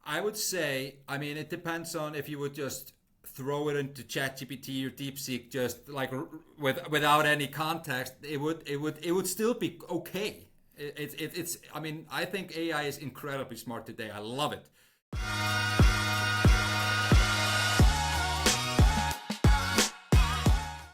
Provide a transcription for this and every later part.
I would say, I mean, it depends on if you would just throw it into ChatGPT or DeepSeek, just like without any context, it would still be okay. It's. I mean, I think AI is incredibly smart today. I love it.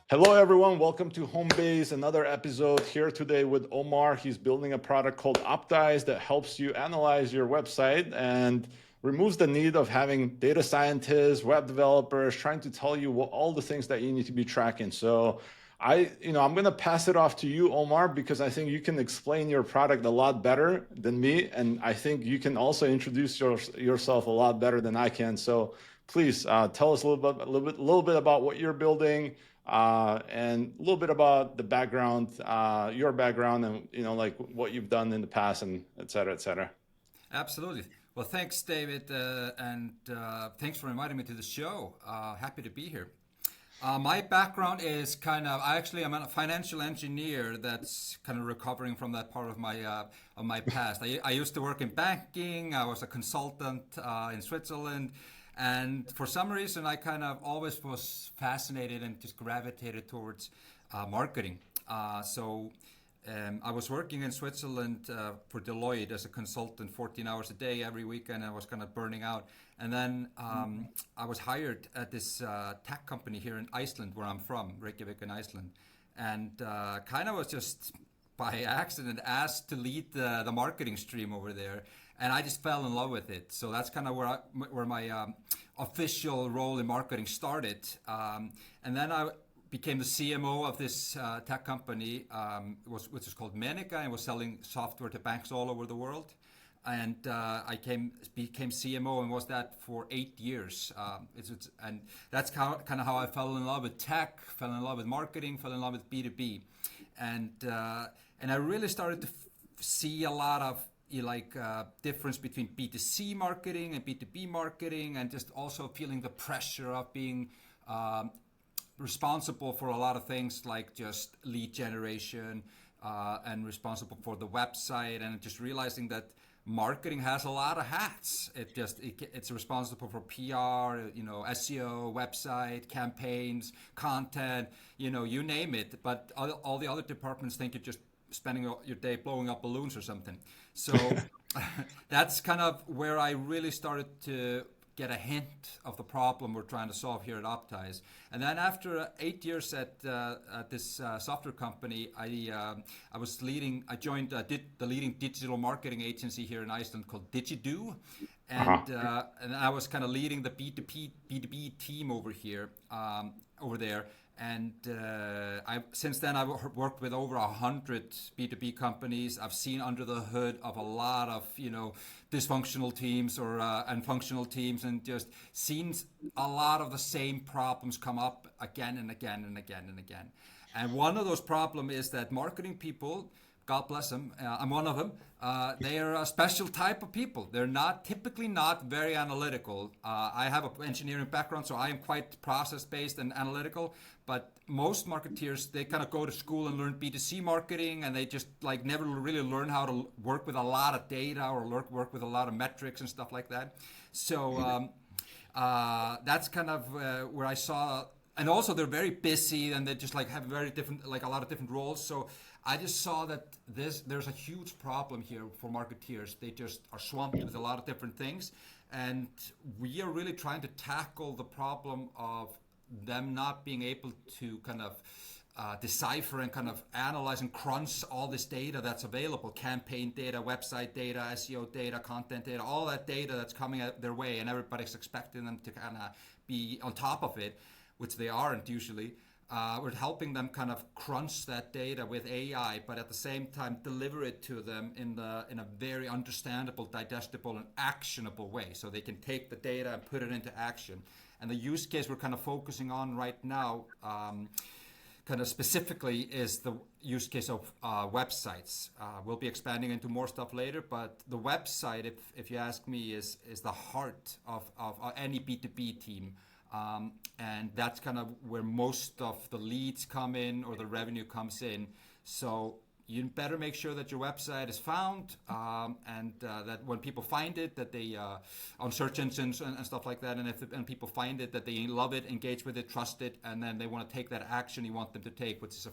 Hello, everyone. Welcome to Homebase, another episode here today with Omar. He's building a product called Optize that helps you analyze your website and removes the need of having data scientists, web developers trying to tell you all the things that you need to be tracking. So I'm going to pass it off to you, Omar, because I think you can explain your product a lot better than me. And I think you can also introduce yourself a lot better than I can. So please tell us a little bit about what you're building, and a little bit about the background, your background, and like what you've done in the past, and et cetera, et cetera. Absolutely. Well, thanks, David, and thanks for inviting me to the show. Happy to be here. My background is I'm a financial engineer that's kind of recovering from that part of my past. I used to work in banking. I was a consultant in Switzerland. And for some reason, I kind of always was fascinated and just gravitated towards marketing. I was working in Switzerland for Deloitte as a consultant, 14 hours a day every weekend. I was kind of burning out. And then I was hired at this tech company here in Iceland, where I'm from, Reykjavik in Iceland. And kind of was just by accident asked to lead the marketing stream over there. And I just fell in love with it. So that's kind of where my official role in marketing started. And then I became the CMO of this tech company, which is called Menica, and was selling software to banks all over the world. And I became CMO and was that for 8 years. And that's kind of how I fell in love with tech, fell in love with marketing, fell in love with B2B. And I really started to see a lot of difference between B2C marketing and B2B marketing, and just also feeling the pressure of being responsible for a lot of things like just lead generation and responsible for the website, and just realizing that marketing has a lot of hats. It's responsible for PR, SEO, website, campaigns, content, you name it. But all the other departments think you're just spending your day blowing up balloons or something. So that's kind of where I really started to get a hint of the problem we're trying to solve here at Optize. And then after 8 years at this software company, I joined the leading digital marketing agency here in Iceland called DigiDo. And I was kind of leading the B2B team over there. And since then, I've worked with over 100 B2B companies. I've seen under the hood of a lot of, dysfunctional teams and functional teams, and just seen a lot of the same problems come up again and again and again and again. And one of those problems is that marketing people, God bless them, I'm one of them, they are a special type of people. They're typically not very analytical. I have an engineering background, so I am quite process-based and analytical, but most marketeers, they kind of go to school and learn B2C marketing, and they just never really learn how to work with a lot of data or work with a lot of metrics and stuff like that. So that's kind of where I saw, and also they're very busy, and they just have very different, a lot of different roles. So I just saw that there's a huge problem here for marketeers. They just are swamped with a lot of different things. And we are really trying to tackle the problem of them not being able to kind of decipher and kind of analyze and crunch all this data that's available: campaign data, website data, SEO data, content data, all that data that's coming their way, and everybody's expecting them to kind of be on top of it, which they aren't usually. We're helping them kind of crunch that data with AI, but at the same time deliver it to them in a very understandable, digestible, and actionable way, so they can take the data and put it into action. And the use case we're kind of focusing on right now, kind of specifically, is the use case of websites. We'll be expanding into more stuff later, but the website, if you ask me, is the heart of any B2B team. And that's kind of where most of the leads come in, or the revenue comes in. So you better make sure that your website is found, and that when people find it, that they on search engines and stuff like that, and if people find it, that they love it, engage with it, trust it, and then they want to take that action you want them to take, which is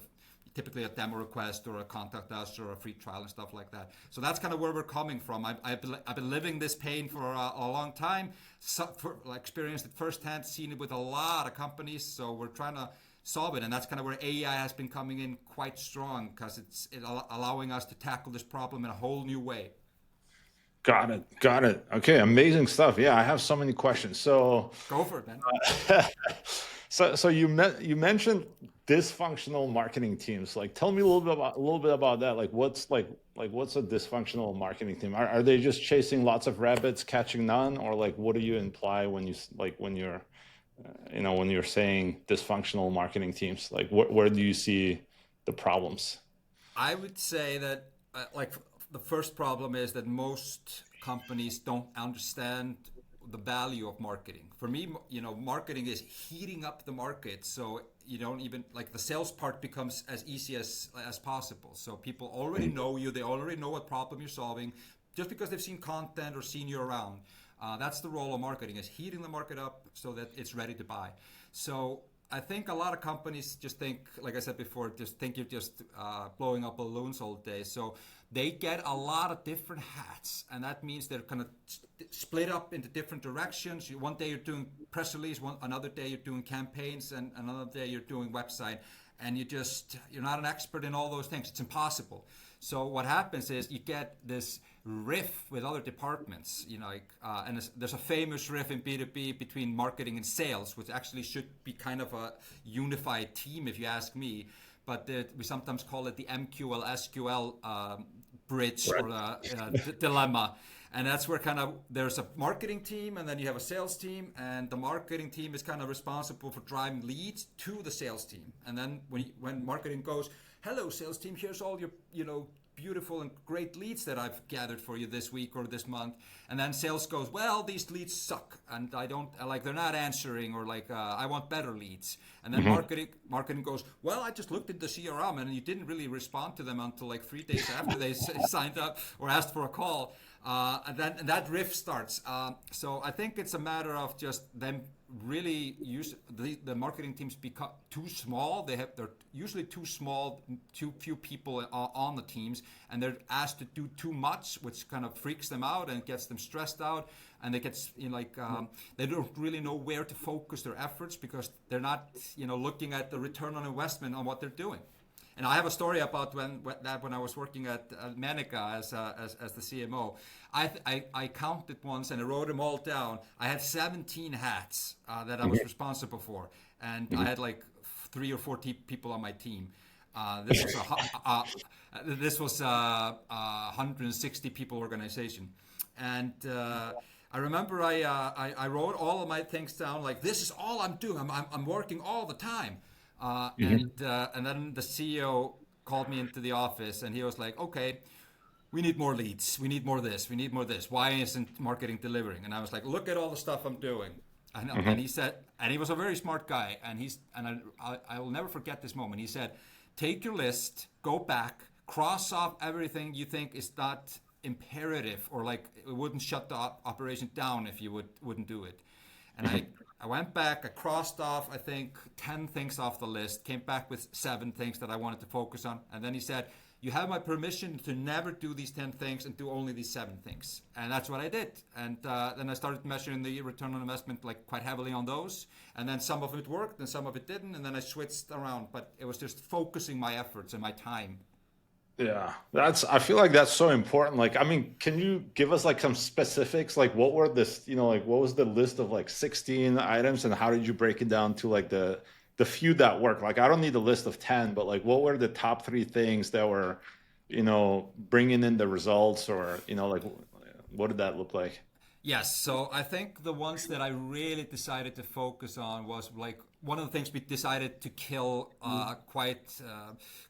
typically a demo request or a contact us or a free trial and stuff like that. So that's kind of where we're coming from. I've been living this pain for a long time, experienced it firsthand, seen it with a lot of companies. So we're trying to solve it, and that's kind of where AI has been coming in quite strong, because it's allowing us to tackle this problem in a whole new way. Got it. Okay, amazing stuff. Yeah, I have so many questions. So go for it, man. So you mentioned dysfunctional marketing teams. Like, tell me a little bit about that. Like, what's a dysfunctional marketing team? Are they just chasing lots of rabbits, catching none, or like what do you imply when you're saying dysfunctional marketing teams? Like, where do you see the problems? I would say that the first problem is that most companies don't understand the value of marketing. For me, marketing is heating up the market, so you don't even the sales part becomes as easy as possible. So people already know you, they already know what problem you're solving, just because they've seen content or seen you around. That's the role of marketing, is heating the market up so that it's ready to buy. So I think a lot of companies just think, like I said before, you're just blowing up balloons all day. So they get a lot of different hats, and that means they're kind of split up into different directions. One day you're doing press release, another day you're doing campaigns, and another day you're doing website, and you're not an expert in all those things. It's impossible. So what happens is you get this riff with other departments, and there's a famous riff in B2B between marketing and sales, which actually should be kind of a unified team, if you ask me. But we sometimes call it the MQL SQL bridge, right, or dilemma. And that's where there's a marketing team, and then you have a sales team, and the marketing team is kind of responsible for driving leads to the sales team. And then when marketing goes, hello, sales team, here's all your beautiful and great leads that I've gathered for you this week or this month. And then sales goes, well, these leads suck, and they're not answering, or I want better leads. And then marketing goes, well, I just looked at the CRM and you didn't really respond to them until 3 days after they signed up or asked for a call. And that riff starts. So I think it's a matter of just them really the marketing teams become too small. They're usually too small, too few people on the teams, and they're asked to do too much, which kind of freaks them out and gets them stressed out. And they get they don't really know where to focus their efforts, because they're not looking at the return on investment on what they're doing. And I have a story about when I was working at Manica as the CMO. I counted once and I wrote them all down. I had 17 hats that I was responsible for, and I had 3 or 4 people on my team. This was a 160 people organization, and I remember I wrote all of my things down. This is all I'm doing. I'm working all the time. And then the CEO called me into the office, and he was like, okay, we need more leads. We need more this. We need more this. Why isn't marketing delivering? And I was like, look at all the stuff I'm doing. And he said, and he was a very smart guy. And I will never forget this moment. He said, take your list, go back, cross off everything you think is not imperative, or it wouldn't shut the operation down if you wouldn't do it. And I went back, I crossed off, I think, 10 things off the list, came back with 7 things that I wanted to focus on. And then he said, you have my permission to never do these 10 things and do only these 7 things. And that's what I did. And then I started measuring the return on investment quite heavily on those. And then some of it worked and some of it didn't. And then I switched around. But it was just focusing my efforts and my time. Yeah, I feel like that's so important. Can you give us some specifics? What were what was the list of 16 items, and how did you break it down to the few that work? I don't need a list of 10, but what were the top 3 things that were, bringing in the results, or, what did that look like? Yes, so I think the ones that I really decided to focus on was one of the things we decided to kill quite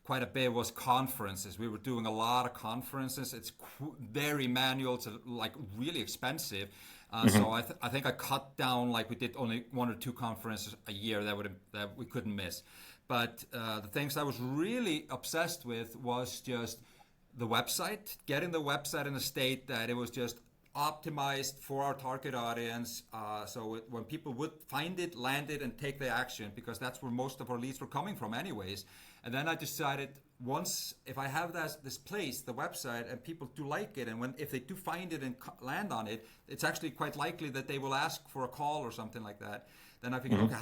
a bit was conferences. We were doing a lot of conferences. It's very manual. It's really expensive. So I think I cut down, we did only 1 or 2 conferences a year that we couldn't miss. But the things I was really obsessed with was just the website, getting the website in a state that it was just optimized for our target audience. When people would find it, land it, and take the action, because that's where most of our leads were coming from, anyways. And then I decided, once if I have this place, the website, and people do like it, and if they do find it and land on it, it's actually quite likely that they will ask for a call or something like that. Then I figured, okay,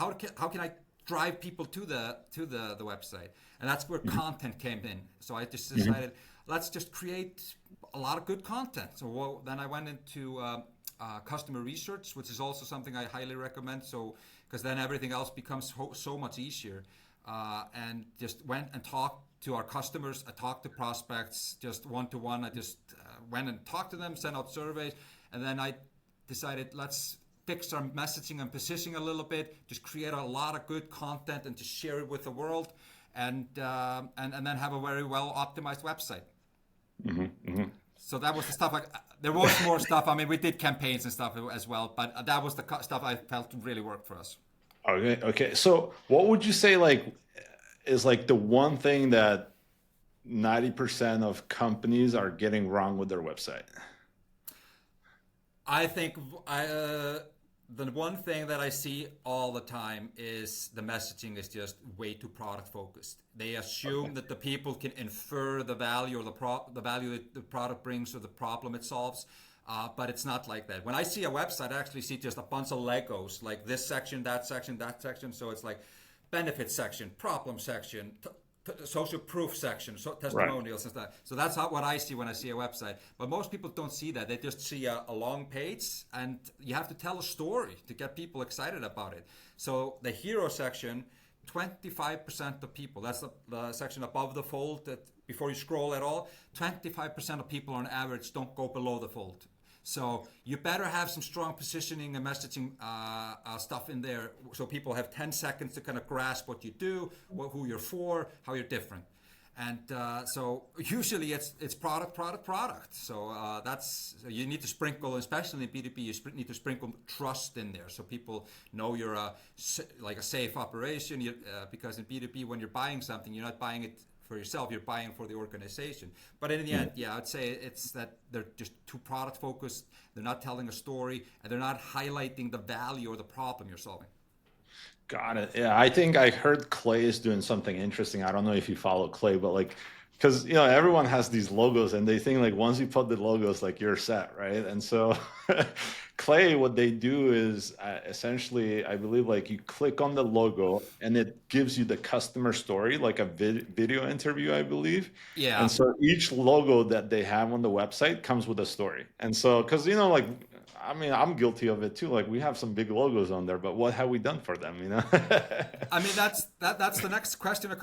how can I drive people to the website? And that's where content came in. So I just decided, let's just create a lot of good content. So then I went into customer research, which is also something I highly recommend. So because then everything else becomes so much easier. And just went and talked to our customers. I talked to prospects just one-to-one. I just went and talked to them, sent out surveys, and then I decided, let's fix our messaging and positioning a little bit, just create a lot of good content and just share it with the world, and then have a very well optimized website. So that was the stuff. There was more stuff. I mean, we did campaigns and stuff as well, but that was the stuff I felt really worked for us. Okay. So what would you say is the one thing that 90% of companies are getting wrong with their website? I think the one thing that I see all the time is the messaging is just way too product focused. They assume that the people can infer the value or the value that the product brings or the problem it solves. But it's not like that. When I see a website, I actually see just a bunch of Legos, like this section, that section, that section. So it's like benefit section, problem section, social proof section, testimonials and stuff. So that's what I see when I see a website. But most people don't see that. They just see a long page, and you have to tell a story to get people excited about it. So the hero section, 25% of people, that's the section above the fold, that before you scroll at all, 25% of people on average don't go below the fold. So you better have some strong positioning and messaging stuff in there, so people have 10 seconds to kind of grasp what you do, who you're for, how you're different. And so usually it's product. So you need to sprinkle, especially in B2B, you need to sprinkle trust in there, so people know you're a safe operation. Because in B2B, when you're buying something, you're not buying it for yourself, you're buying for the organization. But in the end, I'd say it's that they're just too product focused. They're not telling a story, and they're not highlighting the value or the problem you're solving. Got it. Yeah, I think I heard Clay is doing something interesting. I don't know if you follow Clay, but because everyone has these logos, and they think once you put the logos, you're set, right? And so Clay, what they do is essentially, I believe, you click on the logo and it gives you the customer story, like a video interview, I believe. Yeah. And so each logo that they have on the website comes with a story. And so, because I mean, I'm guilty of it too. We have some big logos on there, but what have we done for them? I mean, that's the next question a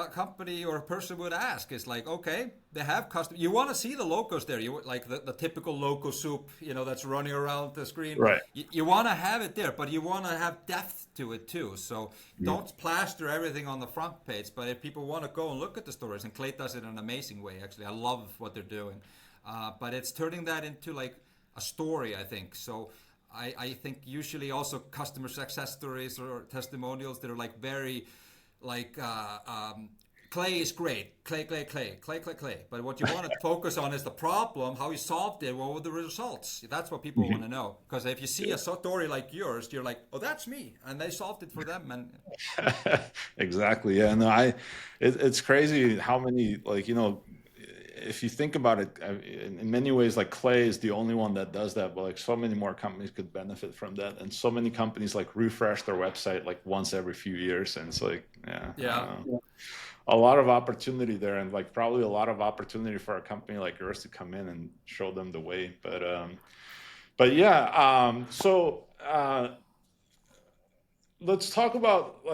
company or a person would ask is okay, they have custom. You want to see the logos there. You like the typical logo soup, that's running around the screen. Right. You want to have it there, but you want to have depth to it too. So don't plaster everything on the front page. But if people want to go and look at the stories, and Clay does it in an amazing way. Actually, I love what they're doing. But it's turning that into a story, I think. So I think usually also customer success stories or testimonials that are very Clay is great, Clay. But what you want to focus on is the problem, how you solved it, what were the results. That's what people want to know. Because if you see a story like yours, you're like, oh, that's me, and they solved it for them. And exactly. Yeah. No, it's crazy how many if you think about it, in many ways, Clay is the only one that does that, but so many more companies could benefit from that, and so many companies refresh their website once every few years, and it's a lot of opportunity there, and probably a lot of opportunity for a company like yours to come in and show them the way. But yeah, so let's talk about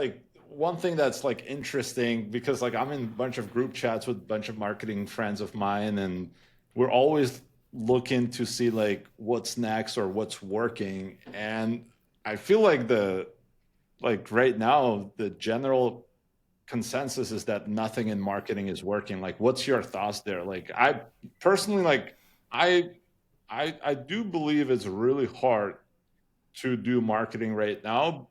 one thing that's interesting, because I'm in a bunch of group chats with a bunch of marketing friends of mine, and we're always looking to see what's next or what's working. And I feel right now the general consensus is that nothing in marketing is working. What's your thoughts there? I personally I do believe it's really hard to do marketing right now,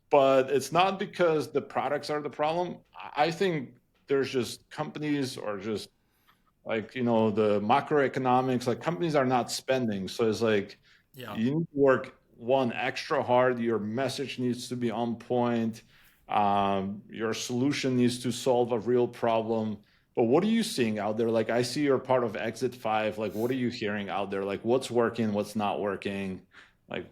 but it's not because the products are the problem. I think there's just companies or just like, the macroeconomics, like companies are not spending. So it's like Yeah. you need to work one extra hard. Your message needs to be on point. Your solution needs to solve a real problem. But what are you seeing out there? Like I see you're part of Exit 5. Like what are you hearing out there? Like what's working, what's not working? Like,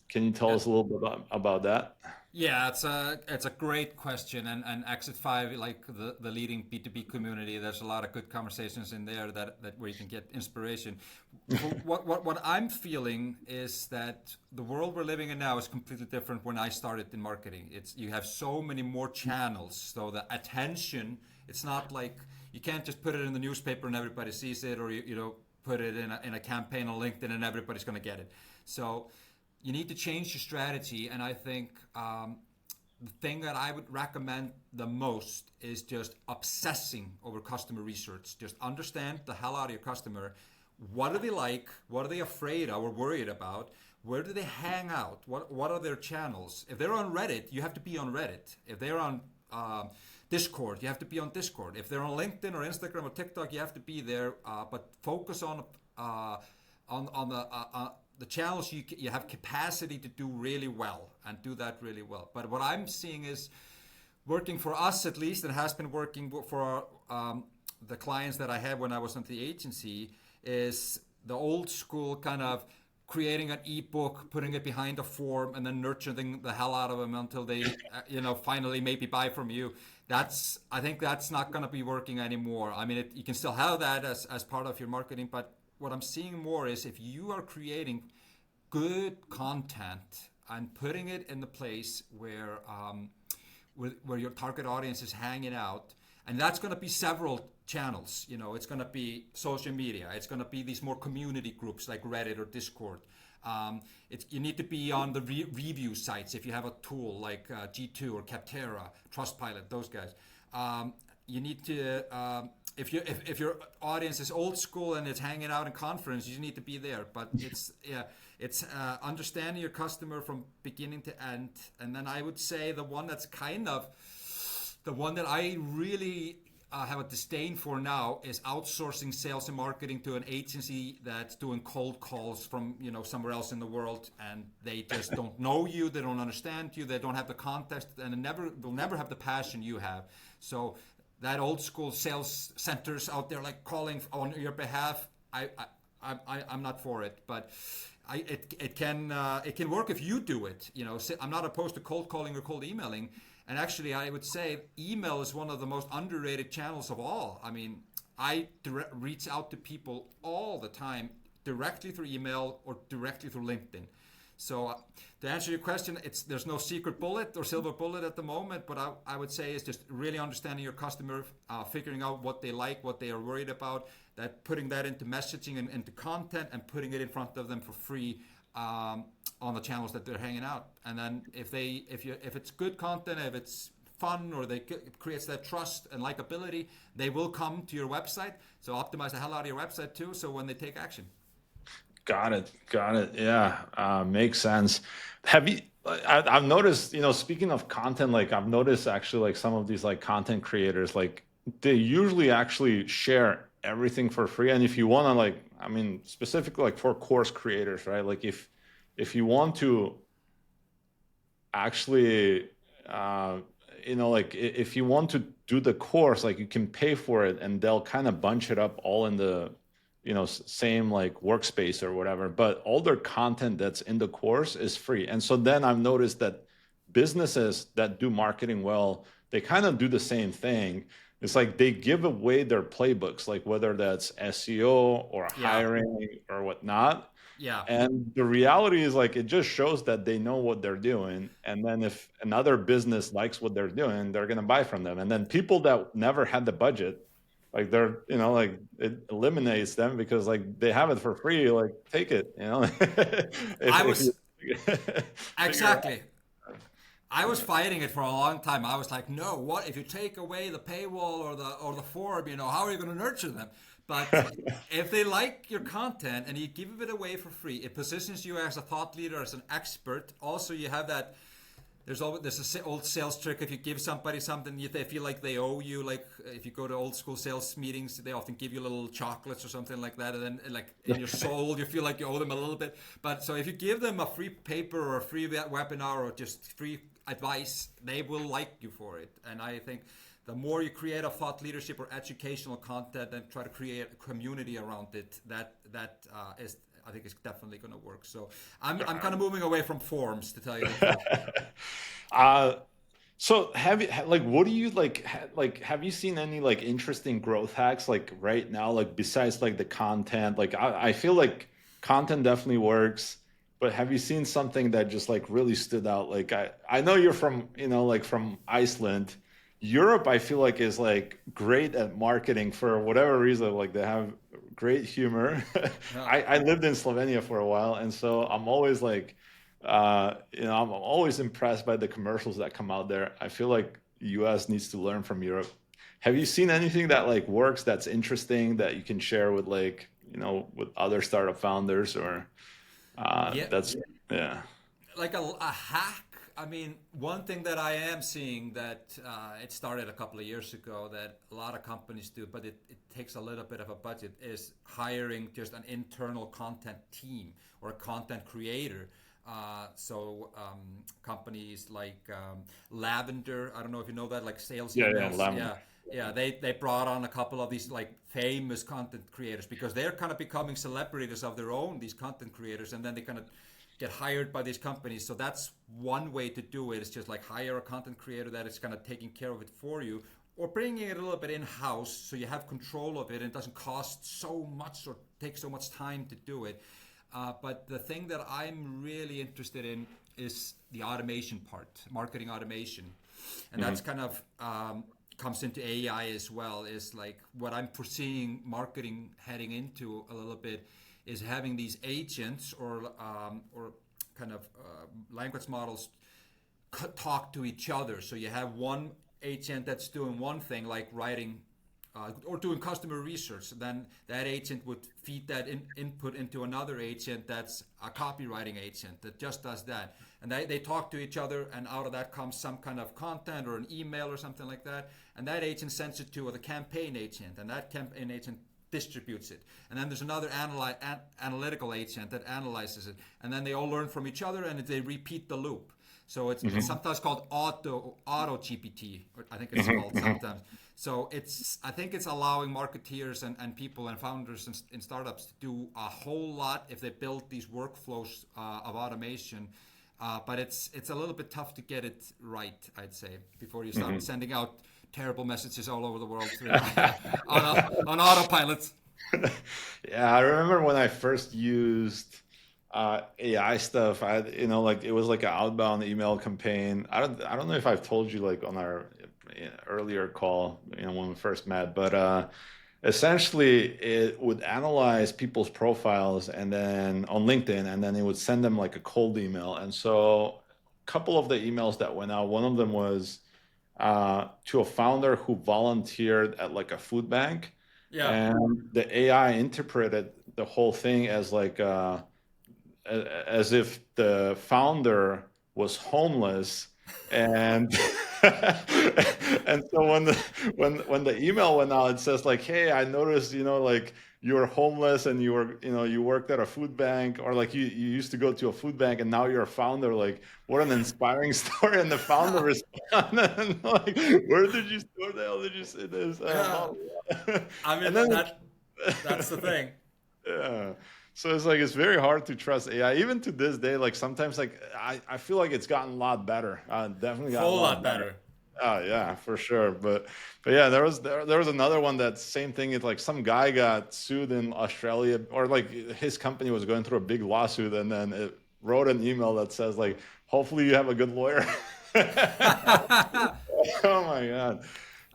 can you tell Yeah. us a little bit about that? Yeah, it's a great question, and Exit Five, like the leading B2B community, there's a lot of good conversations in there that where you can get inspiration. What I'm feeling is that the world we're living in now is completely different when I started in marketing. It's you have so many more channels, so the attention, it's not like you can't just put it in the newspaper and everybody sees it, or put it in a campaign on LinkedIn and everybody's going to get it. So you need to change your strategy, and I think the thing that I would recommend the most is just obsessing over customer research. Just understand the hell out of your customer. What do they like? What are they afraid of or worried about? Where do they hang out? What are their channels? If they're on Reddit, you have to be on Reddit. If they're on Discord, you have to be on Discord. If they're on LinkedIn or Instagram or TikTok, you have to be there. But focus on the channels you have capacity to do really well and do that really well. But what I'm seeing is working for us, at least, and has been working for the clients that I had when I was at the agency, is the old school kind of creating an ebook, putting it behind a form, and then nurturing the hell out of them until they, finally maybe buy from you. I think that's not going to be working anymore. I mean, you can still have that as part of your marketing, but what I'm seeing more is if you are creating good content and putting it in the place where your target audience is hanging out, and that's going to be several channels. It's going to be social media. It's going to be these more community groups like Reddit or Discord. You need to be on the review sites if you have a tool like G2 or Capterra, Trustpilot, those guys. You need to if your audience is old school and it's hanging out in conference, you need to be there. But it's understanding your customer from beginning to end. And then I would say the one that I really have a disdain for now is outsourcing sales and marketing to an agency that's doing cold calls from somewhere else in the world, and they just don't know you, they don't understand you, they don't have the context, and they'll never have the passion you have. So that old school sales centers out there like calling on your behalf, I'm not for it, but it can work if you do it. I'm not opposed to cold calling or cold emailing. And actually, I would say email is one of the most underrated channels of all. I mean, I reach out to people all the time, directly through email or directly through LinkedIn. So to answer your question, there's no secret bullet or silver bullet at the moment, but I would say it's just really understanding your customer, figuring out what they like, what they are worried about, putting that into messaging and into content, and putting it in front of them for free on the channels that they're hanging out. And then if it's good content, if it's fun, or it creates that trust and likability, they will come to your website. So optimize the hell out of your website too, so when they take action. Got it. Yeah, makes sense. I've noticed, speaking of content, like I've noticed actually like some of these like content creators, like they usually actually share everything for free. And if you want to like, I mean, specifically like for course creators, right? Like if you want to actually, like if you want to do the course, like you can pay for it and they'll kind of bunch it up all in the, same like workspace or whatever, but all their content that's in the course is free. And so then I've noticed that businesses that do marketing well, they kind of do the same thing. It's like they give away their playbooks, like whether that's SEO or hiring or whatnot. Yeah. And the reality is like, it just shows that they know what they're doing. And then if another business likes what they're doing, they're going to buy from them. And then people that never had the budget, like they're, like it eliminates them because like they have it for free, like take it, Exactly. I was fighting it for a long time. I was like, no, what if you take away the paywall or the form, how are you going to nurture them? But if they like your content and you give it away for free, it positions you as a thought leader, as an expert. Also, you have that there's a old sales trick. If you give somebody something, they feel like they owe you. Like if you go to old school sales meetings, they often give you little chocolates or something like that, and then like in your soul, you feel like you owe them a little bit. But so if you give them a free paper or a free webinar or just free advice, they will like you for it. And I think the more you create a thought leadership or educational content and try to create a community around it, that is, I think, it's definitely going to work. So I'm kind of moving away from forms, to tell you the truth. So have you like what do you like have you seen any like interesting growth hacks like right now, like besides like the content? Like I feel like content definitely works, but have you seen something that just like really stood out? Like I know you're from, like from Iceland. Europe, I feel like, is like great at marketing for whatever reason. Like they have great humor. Yeah. I lived in Slovenia for a while, and so I'm always like, I'm always impressed by the commercials that come out there. I feel like US needs to learn from Europe. Have you seen anything that like works, that's interesting, that you can share with like, with other startup founders or Yeah. that's yeah. Like a hack. I mean, one thing that I am seeing that it started a couple of years ago that a lot of companies do, but it takes a little bit of a budget, is hiring just an internal content team or a content creator. Companies like Lavender, I don't know if you know that, like sales emails. Lavender. Yeah, they brought on a couple of these like famous content creators because they're kind of becoming celebrities of their own, these content creators, and then they kind of get hired by these companies. So that's one way to do it. It's just like hire a content creator that is kind of taking care of it for you, or bringing it a little bit in-house so you have control of it and it doesn't cost so much or take so much time to do it. But the thing that I'm really interested in is the automation part, marketing automation. And that's kind of comes into AI as well, is like what I'm foreseeing marketing heading into a little bit is having these agents or kind of language models talk to each other. So you have one agent that's doing one thing, like writing or doing customer research. Then that agent would feed that input into another agent that's a copywriting agent that just does that. And they talk to each other, and out of that comes some kind of content or an email or something like that. And that agent sends it to the campaign agent, and that campaign agent distributes it. And then there's another analytical agent that analyzes it. And then they all learn from each other, and they repeat the loop. So it's sometimes called auto GPT, I think it's called sometimes. So I think it's allowing marketeers and people and founders in startups to do a whole lot if they build these workflows of automation. But it's a little bit tough to get it right, I'd say, before you start sending out terrible messages all over the world on autopilot. Yeah, I remember when I first used AI stuff. Like it was like an outbound email campaign. I don't know if I've told you like on our earlier call, when we first met, but essentially it would analyze people's profiles and then on LinkedIn, and then it would send them like a cold email. And so a couple of the emails that went out, one of them was to a founder who volunteered at like a food bank. Yeah. And the AI interpreted the whole thing as like as if the founder was homeless, and and so when the email went out, it says like, hey, I noticed like you're homeless and you worked at a food bank, or like you used to go to a food bank and now you're a founder. Like, what an inspiring story. And the founder responded like, where did you store the hell did you see this? I mean, And then that's the thing. yeah. So it's like it's very hard to trust AI even to this day. Like sometimes like I feel like it's gotten a lot better. Definitely gotten A whole a lot better. Oh yeah, for sure. But yeah, there was another one that same thing. It's like some guy got sued in Australia, or like his company was going through a big lawsuit, and then it wrote an email that says like, hopefully you have a good lawyer. Oh my God.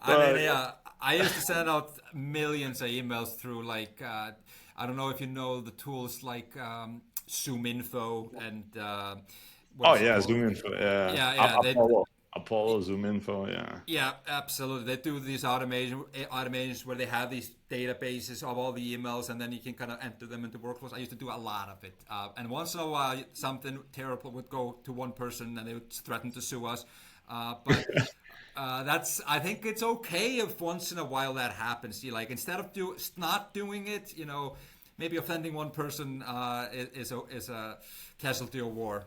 I mean, yeah, I used to send out millions of emails through like I don't know if you know the tools like Zoom Info and Oh yeah, Zoom Info. Yeah. yeah. Apollo. Apollo, Zoom Info, yeah. Yeah, absolutely. They do these automations where they have these databases of all the emails, and then you can kind of enter them into workflows. I used to do a lot of it, and once in a while, something terrible would go to one person, and they would threaten to sue us. But that's I think it's okay if once in a while that happens. You like instead of not doing it, maybe offending one person is a casualty of war.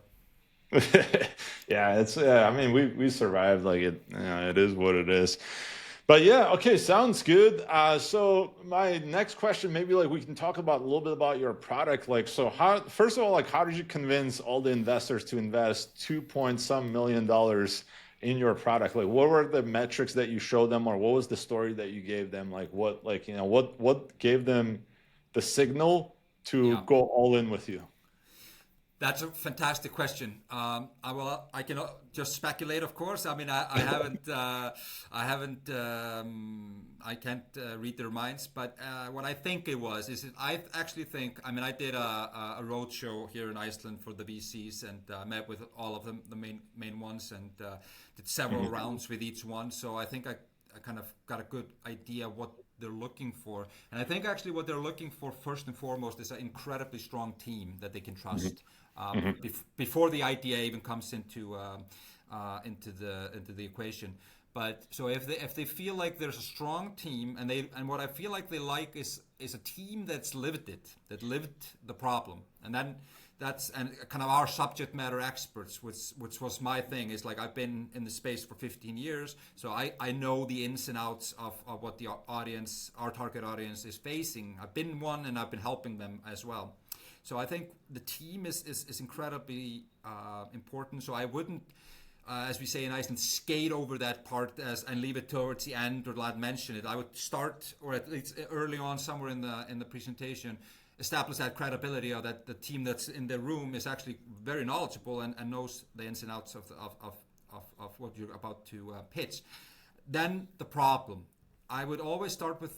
Yeah, it's I mean we survived like it it is what it is. But yeah, okay, sounds good. So my next question, maybe like we can talk about a little bit about your product. Like, so how, first of all, like how did you convince all the investors to invest 2 point some million in your product? Like what were the metrics that you showed them, or what was the story that you gave them? Like what, like, what gave them the signal to Yeah. go all in with you? That's a fantastic question. I can just speculate, of course. I mean, I haven't, I can't read their minds. But what I think it was is that I actually think. I mean, I did a road show here in Iceland for the VCs and met with all of them, the main ones, and did several rounds with each one. So I think I kind of got a good idea what they're looking for. And I think actually what they're looking for first and foremost is an incredibly strong team that they can trust before the idea even comes into the equation. But so if they feel like there's a strong team and what I feel like they like is a team that lived the problem, and then that's and kind of our subject matter experts, which was my thing. Is like I've been in the space for 15 years, so I know the ins and outs of what the audience, our target audience, is facing. I've been one, and I've been helping them as well. So I think the team is incredibly important. So I wouldn't, as we say in Iceland, skate over that part and leave it towards the end or not mention it. I would start, or at least early on, somewhere in the presentation, establish that credibility of that the team that's in the room is actually very knowledgeable and knows the ins and outs of what you're about to pitch. Then the problem. I would always start with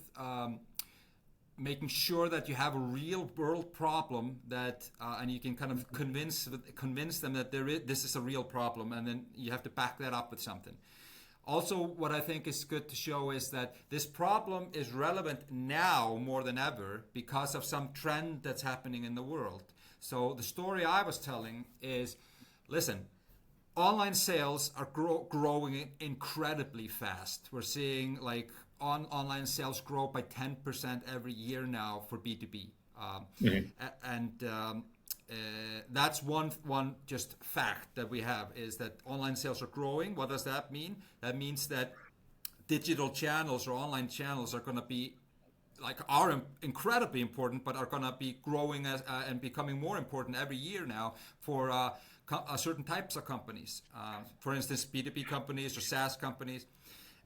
making sure that you have a real world problem that and you can kind of convince them that this is a real problem, and then you have to back that up with something. Also, what I think is good to show is that this problem is relevant now more than ever because of some trend that's happening in the world. So the story I was telling is, listen, online sales are growing incredibly fast. We're seeing like online sales grow by 10% every year now for B2B. And that's one just fact that we have, is that online sales are growing. What does that mean? That means that digital channels or online channels are going to be are incredibly important, but are going to be growing and becoming more important every year now for certain types of companies. For instance, B2B companies or SaaS companies.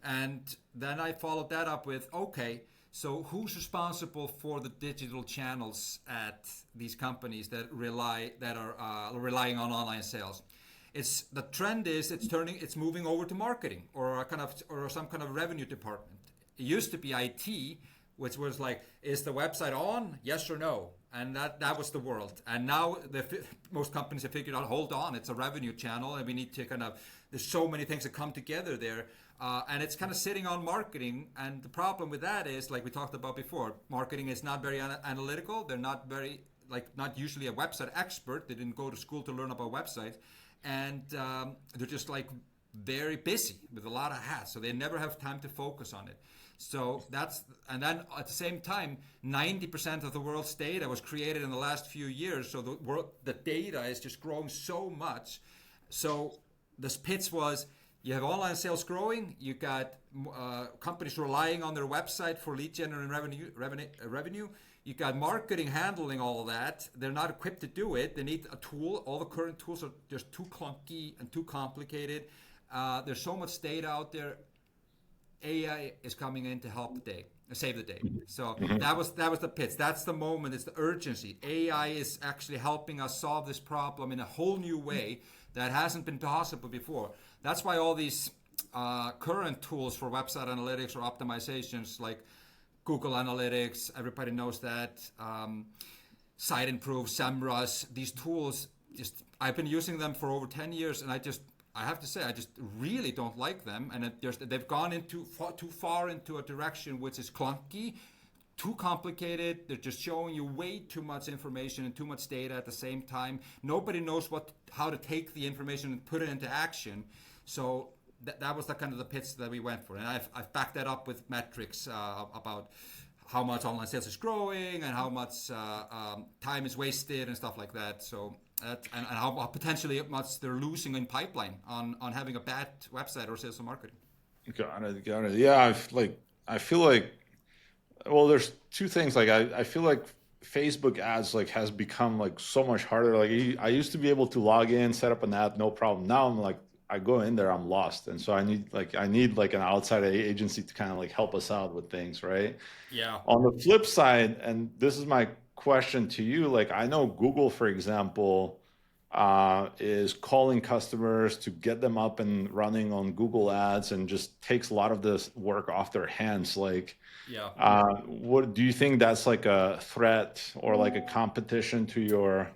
And then I followed that up with, okay, so who's responsible for the digital channels at these companies that are relying on online sales? The trend is it's moving over to marketing or some kind of revenue department. It used to be IT, which was like, is the website on? Yes or no? And that was the world. And now most companies have figured out, hold on, it's a revenue channel, and we need to there's so many things that come together there. And it's kind of sitting on marketing. And the problem with that is, like we talked about before, marketing is not very analytical. They're not not usually a website expert. They didn't go to school to learn about websites. And they're just very busy with a lot of hats. So they never have time to focus on it. So and then at the same time, 90% of the world's data was created in the last few years. So the data is just growing so much. So this pitch was, you have online sales growing. You got companies relying on their website for lead generating revenue. You got marketing handling all of that. They're not equipped to do it. They need a tool. All the current tools are just too clunky and too complicated. There's so much data out there. AI is coming in to save the day. So that was the pitch. That's the moment. It's the urgency. AI is actually helping us solve this problem in a whole new way that hasn't been possible before. That's why all these current tools for website analytics or optimizations, like Google Analytics, everybody knows that, Site Improve, SEMrush, these tools, I've been using them for over 10 years, and I just I have to say, I just really don't like them, and they've gone into too far into a direction which is clunky, too complicated. They're just showing you way too much information and too much data at the same time. Nobody knows how to take the information and put it into action. So that was the kind of the pitch that we went for, and I've backed that up with metrics about how much online sales is growing and how much time is wasted and stuff like that. So and how potentially much they're losing in pipeline on having a bad website or sales and marketing. Got it. Yeah, I feel like, well, there's two things. Like I feel like Facebook ads like has become like so much harder. Like I used to be able to log in, set up an ad, no problem. Now I'm like, I go in there, I'm lost, and so I need like an outside agency to kind of like help us out with things, right? Yeah. On the flip side, and this is my question to you, like I know Google, for example, is calling customers to get them up and running on Google Ads and just takes a lot of this work off their hands. Like, Yeah. what do you think that's like a threat or like a competition to your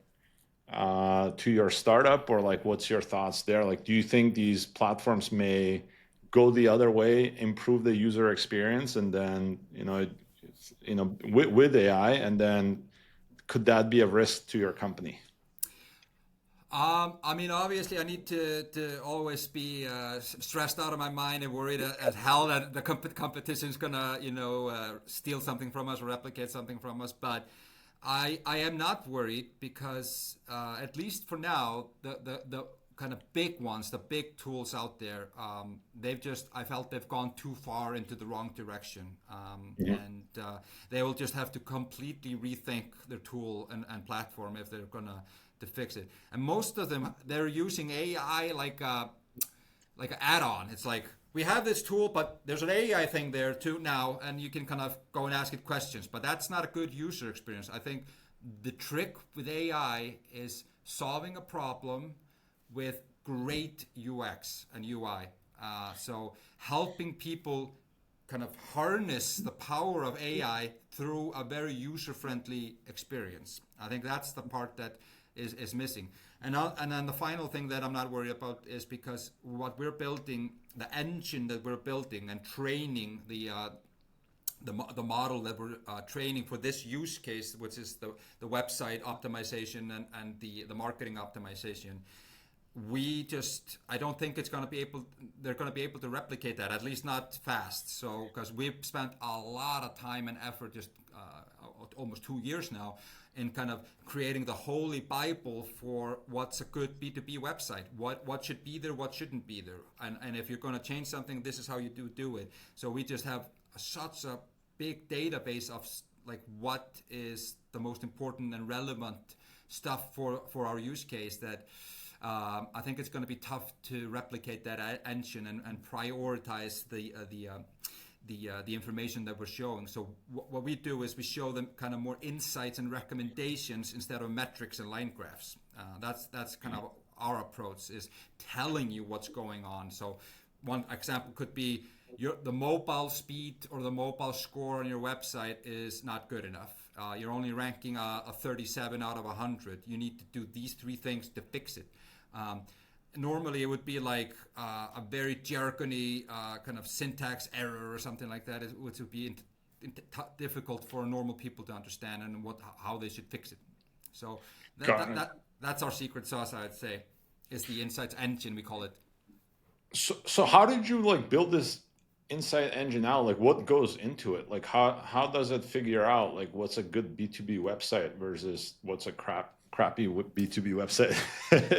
startup, or like what's your thoughts there? Like, do you think these platforms may go the other way, improve the user experience, and then with AI, and then could that be a risk to your company? I mean, obviously, I need to always be stressed out of my mind and worried as hell that the competition is gonna, steal something from us or replicate something from us. But I am not worried because at least for now, the kind of big ones, the big tools out there, I felt they've gone too far into the wrong direction, and they will just have to completely rethink their tool and platform if they're gonna to fix it. And most of them, they're using AI like an add-on. It's like, we have this tool, but there's an AI thing there too now, and you can kind of go and ask it questions. But that's not a good user experience. I think the trick with AI is solving a problem with great UX and UI. So helping people kind of harness the power of AI through a very user-friendly experience. I think that's the part that is missing. And then the final thing that I'm not worried about is because what we're building, the engine that we're building and training the model that we're training for this use case, which is the website optimization and the marketing optimization. I don't think they're going to be able to replicate that, at least not fast. So, because we've spent a lot of time and effort, just almost 2 years now, in kind of creating the holy Bible for what's a good B2B website, what should be there, what shouldn't be there. And if you're going to change something, this is how you do it. So we just have such a big database of like what is the most important and relevant stuff for our use case that I think it's going to be tough to replicate that engine and prioritize the information that we're showing. So what we do is we show them kind of more insights and recommendations instead of metrics and line graphs. That's kind of our approach, is telling you what's going on. So one example could be the mobile speed or the mobile score on your website is not good enough. You're only ranking a 37 out of 100. You need to do these 3 things to fix it. Normally it would be like a very jargony kind of syntax error or something like that, which would be difficult for normal people to understand and how they should fix it. So that's our secret sauce, I'd say, is the insights engine, we call it. So how did you like build this insight engine out? Like what goes into it? Like how does it figure out like what's a good B2B website versus what's a crappy B2B website?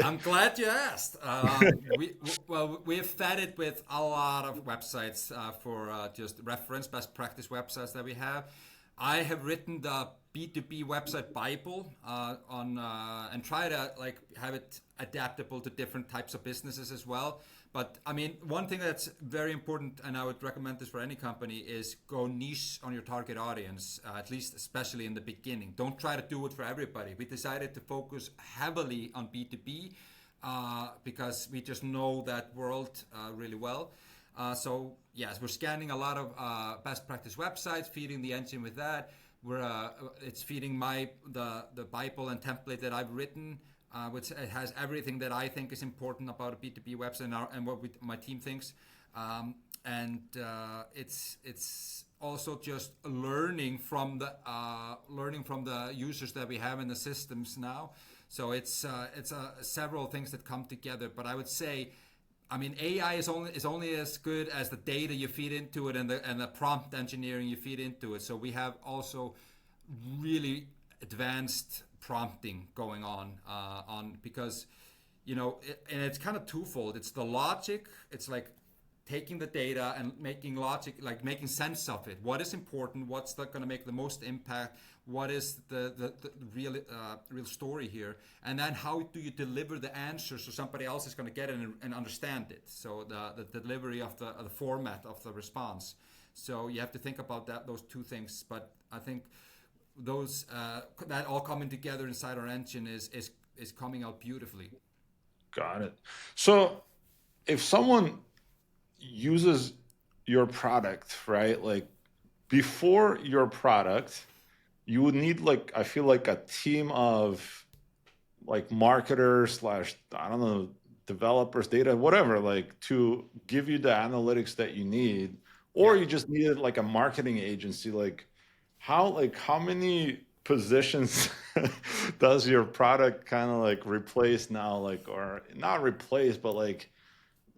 I'm glad you asked. We have fed it with a lot of websites for just reference best practice websites that we have. I have written the B2B website Bible and try to like have it adaptable to different types of businesses as well. But I mean, one thing that's very important, and I would recommend this for any company, is go niche on your target audience, at least especially in the beginning. Don't try to do it for everybody. We decided to focus heavily on B2B because we just know that world really well. So yes, we're scanning a lot of best practice websites, feeding the engine with that. It's feeding the Bible and template that I've written. which it has everything that I think is important about a B2B website and what my team thinks. It's also just learning from the users that we have in the systems now. So it's several things that come together. But I would say, I mean, AI is only as good as the data you feed into it and the prompt engineering you feed into it. So we have also really advanced prompting going on because, and it's kind of twofold. It's the logic. It's like taking the data and making logic, like making sense of it. What is important? What's going to make the most impact? What is the real story here? And then how do you deliver the answer so somebody else is going to get it and understand it? So the delivery of the format of the response. So you have to think about those two things. But I think those that all coming together inside our engine is coming out beautifully. Got it. So if someone uses your product, right? Like before your product, you would need I feel like a team of like marketers / I don't know, developers, data, whatever, like to give you the analytics that you need, or you just needed like a marketing agency. Like how many positions does your product kind of like replace now? Like, or not replace, but like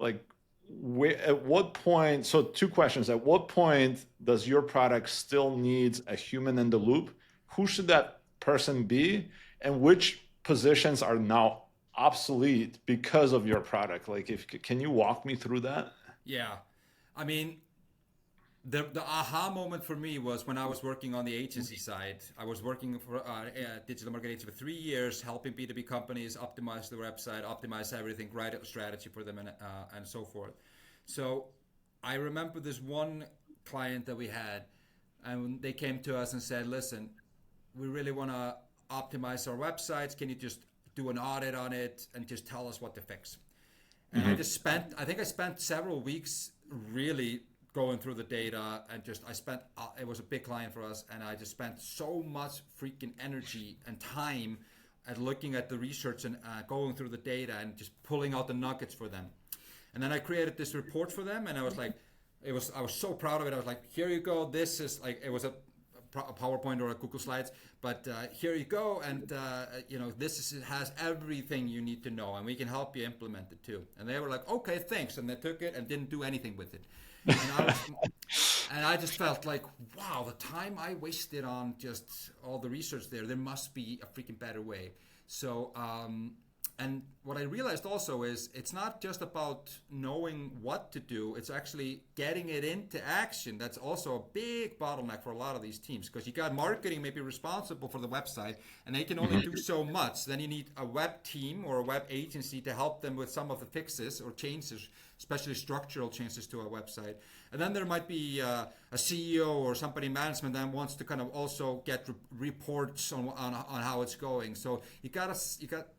at what point, so two questions. At what point does your product still needs a human in the loop? Who should that person be? And which positions are now obsolete because of your product? Like, can you walk me through that? Yeah. I mean, the aha moment for me was when I was working on the agency side. I was working for a digital marketing agency for 3 years, helping B2B companies optimize their website, optimize everything, write a strategy for them, and so forth. So I remember this one client that we had, and they came to us and said, listen, we really want to optimize our websites. Can you just do an audit on it and just tell us what to fix? And I think I spent several weeks really going through the data and it was a big client for us, and I just spent so much freaking energy and time at looking at the research and going through the data and just pulling out the nuggets for them. And then I created this report for them, and I was like, I was so proud of it. I was like, here you go. This is like, it was a PowerPoint or a Google Slides, but here you go, and has everything you need to know, and we can help you implement it too. And they were like, okay, thanks, and they took it and didn't do anything with it. And I just felt like, wow, the time I wasted on just all the research there must be a freaking better way. So and what I realized also is it's not just about knowing what to do, it's actually getting it into action. That's also a big bottleneck for a lot of these teams, because you got marketing maybe responsible for the website and they can only do so much. Then you need a web team or a web agency to help them with some of the fixes or changes, especially structural changes to a website. And then there might be a CEO or somebody in management that wants to kind of also get reports on how it's going. So you got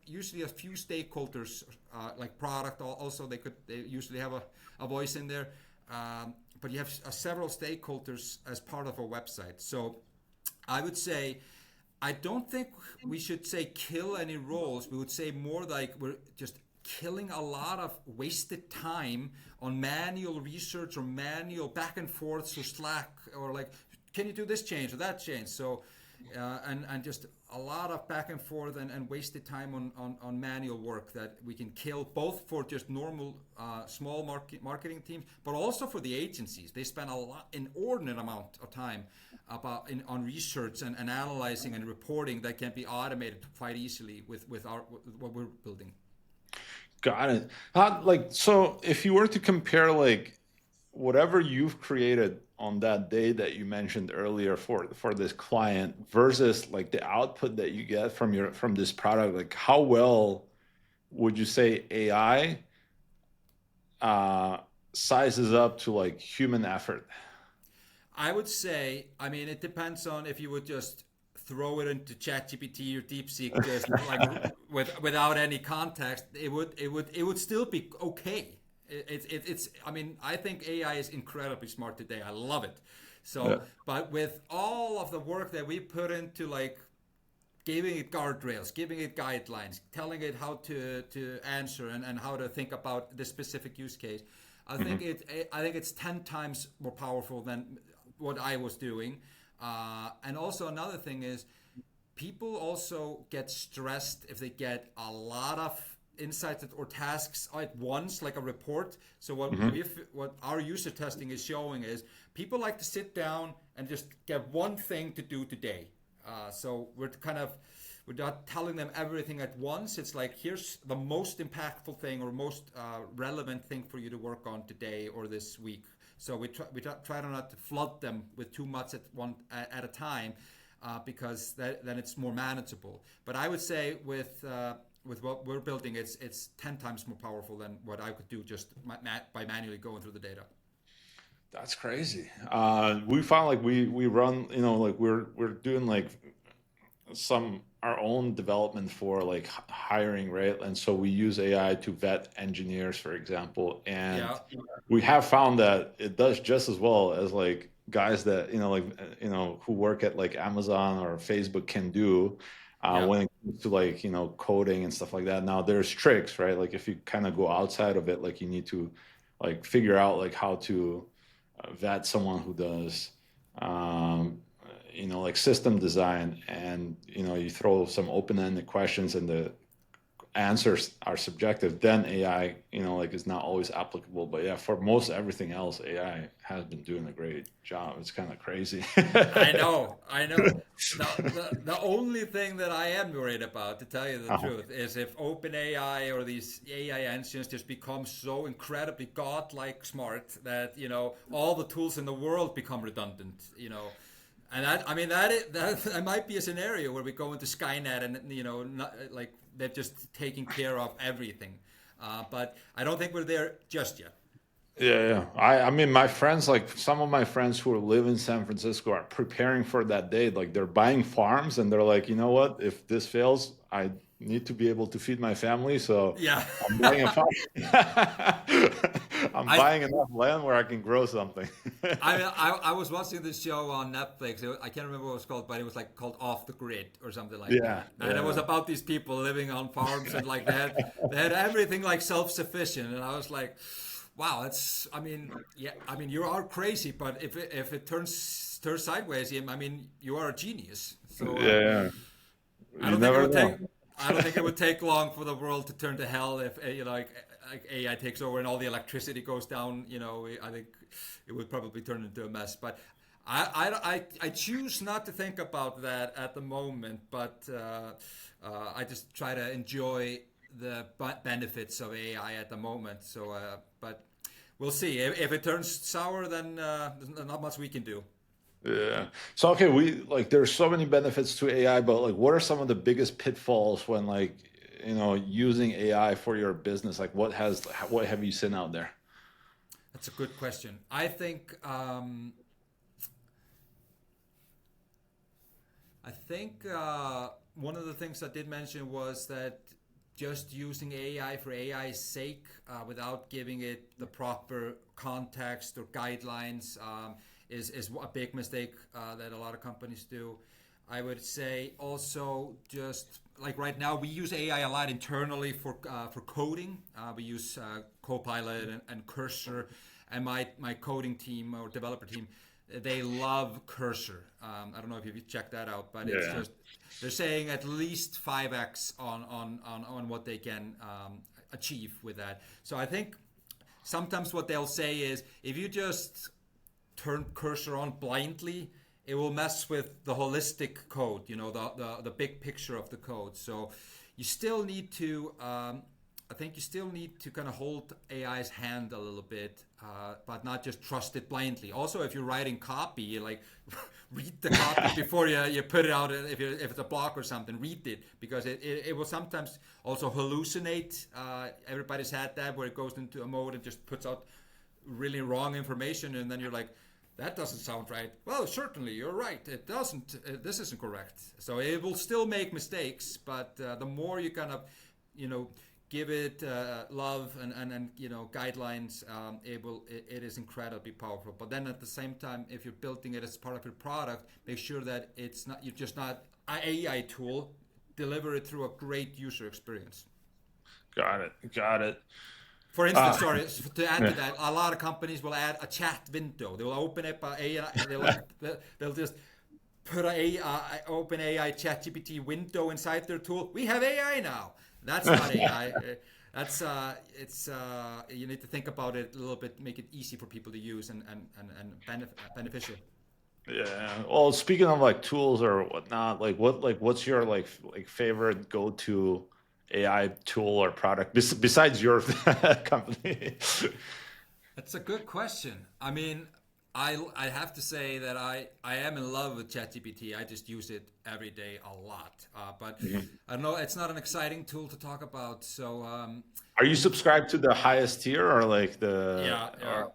usually a few stakeholders, like product. Also, they usually have a voice in there, but you have several stakeholders as part of a website. So I would say, I don't think we should say kill any roles. We would say more like we're just killing a lot of wasted time on manual research or manual back and forth or Slack, or like, can you do this change or that change? So and just a lot of back and forth and wasted time on manual work that we can kill, both for just normal small marketing teams, but also for the agencies. They spend inordinate amount of time on research and analyzing and reporting that can be automated quite easily with what we're building. Got it. So if you were to compare like whatever you've created on that day that you mentioned earlier for this client versus like the output that you get from this product, like how well would you say AI sizes up to like human effort? I would say, I mean, it depends on if you would just throw it into ChatGPT or DeepSeek just like without any context, it would still be okay. It's I mean, I think AI is incredibly smart today. I love it. So, but with all of the work that we put into like giving it guardrails, giving it guidelines, telling it how to answer and how to think about the specific use case. I think it's 10 times more powerful than what I was doing. And also another thing is, people also get stressed if they get a lot of insights or tasks at once, like a report. So what our user testing is showing is people like to sit down and just get one thing to do today. So we're not telling them everything at once. It's like, here's the most impactful thing or most relevant thing for you to work on today or this week. So we try not to flood them with too much at a time, because then it's more manageable. But I would say with what we're building, it's 10 times more powerful than what I could do just by manually going through the data. That's crazy. We found like we run, like we're doing like our own development for like hiring, right? And so we use AI to vet engineers, for example, and we have found that it does just as well as like guys that who work at like Amazon or Facebook can do. When it comes to like coding and stuff like that. Now there's tricks, right? Like if you kind of go outside of it, like you need to like figure out like how to vet someone who does like system design, and you throw some open-ended questions and the answers are subjective, then AI like is not always applicable. But yeah, for most everything else, AI has been doing a great job. It's kind of crazy. I know. The only thing that I am worried about, to tell you the truth, is if OpenAI or these AI engines just become so incredibly godlike smart that all the tools in the world become redundant. And that might be a scenario where we go into Skynet and not, like they're just taking care of everything. But I don't think we're there just yet. Yeah. I mean, my friends, like some of my friends who live in San Francisco are preparing for that day. Like they're buying farms and they're like, you know what? If this fails, I need to be able to feed my family. So Yeah. I'm buying a farm. I'm buying enough land where I can grow something. I was watching this show on Netflix. I can't remember what it was called, but it was like called Off the Grid or something like that. And it was about these people living on farms and like they had everything like self-sufficient. And I was like, wow, you are crazy, but if it turns sideways, you are a genius. So I don't think it would take long for the world to turn to hell if like AI takes over and all the electricity goes down. I think it would probably turn into a mess. But I choose not to think about that at the moment. But I just try to enjoy the benefits of AI at the moment. So, but we'll see. If it turns sour, then there's not much we can do. Yeah. So okay, there's so many benefits to AI, but like what are some of the biggest pitfalls when like, using AI for your business? Like what have you seen out there? That's a good question. I think one of the things I did mention was that just using AI for AI's sake without giving it the proper context or guidelines is a big mistake that a lot of companies do. I would say also just like right now we use AI a lot internally for coding. We use Copilot and Cursor, and my coding team or developer team, they love Cursor. I don't know if you've checked that out, but it's just they're saying at least 5x on what they can achieve with that. So I think sometimes what they'll say is if you just turn Cursor on blindly, it will mess with the holistic code, the big picture of the code. So you still need to, I think you still need to kind of hold AI's hand a little bit, but not just trust it blindly. Also, if you're writing copy, like read the copy before you put it out. If it's a blog or something, read it, because it will sometimes also hallucinate. Everybody's had that where it goes into a mode and just puts out really wrong information, and then you're like, that doesn't sound right. Well, certainly, you're right. It doesn't. This isn't correct. So it will still make mistakes, but the more you kind of, give it love and guidelines, it is incredibly powerful. But then at the same time, if you're building it as part of your product, make sure that you're just not AI tool, deliver it through a great user experience. Got it. For instance, sorry, to add to Yeah. that, a lot of companies will add a chat window. They will open up a AI, they'll just put open AI ChatGPT window inside their tool. We have AI now. That's not AI. That's you need to think about it a little bit, make it easy for people to use and beneficial. Yeah. Well, speaking of like tools or whatnot, what's your favorite go-to AI tool or product besides your company? That's a good question. I mean, I have to say that I am in love with ChatGPT. I just use it every day a lot. But Mhm. I don't know, it's not an exciting tool to talk about. So Are you subscribed to the highest tier or like the yeah. or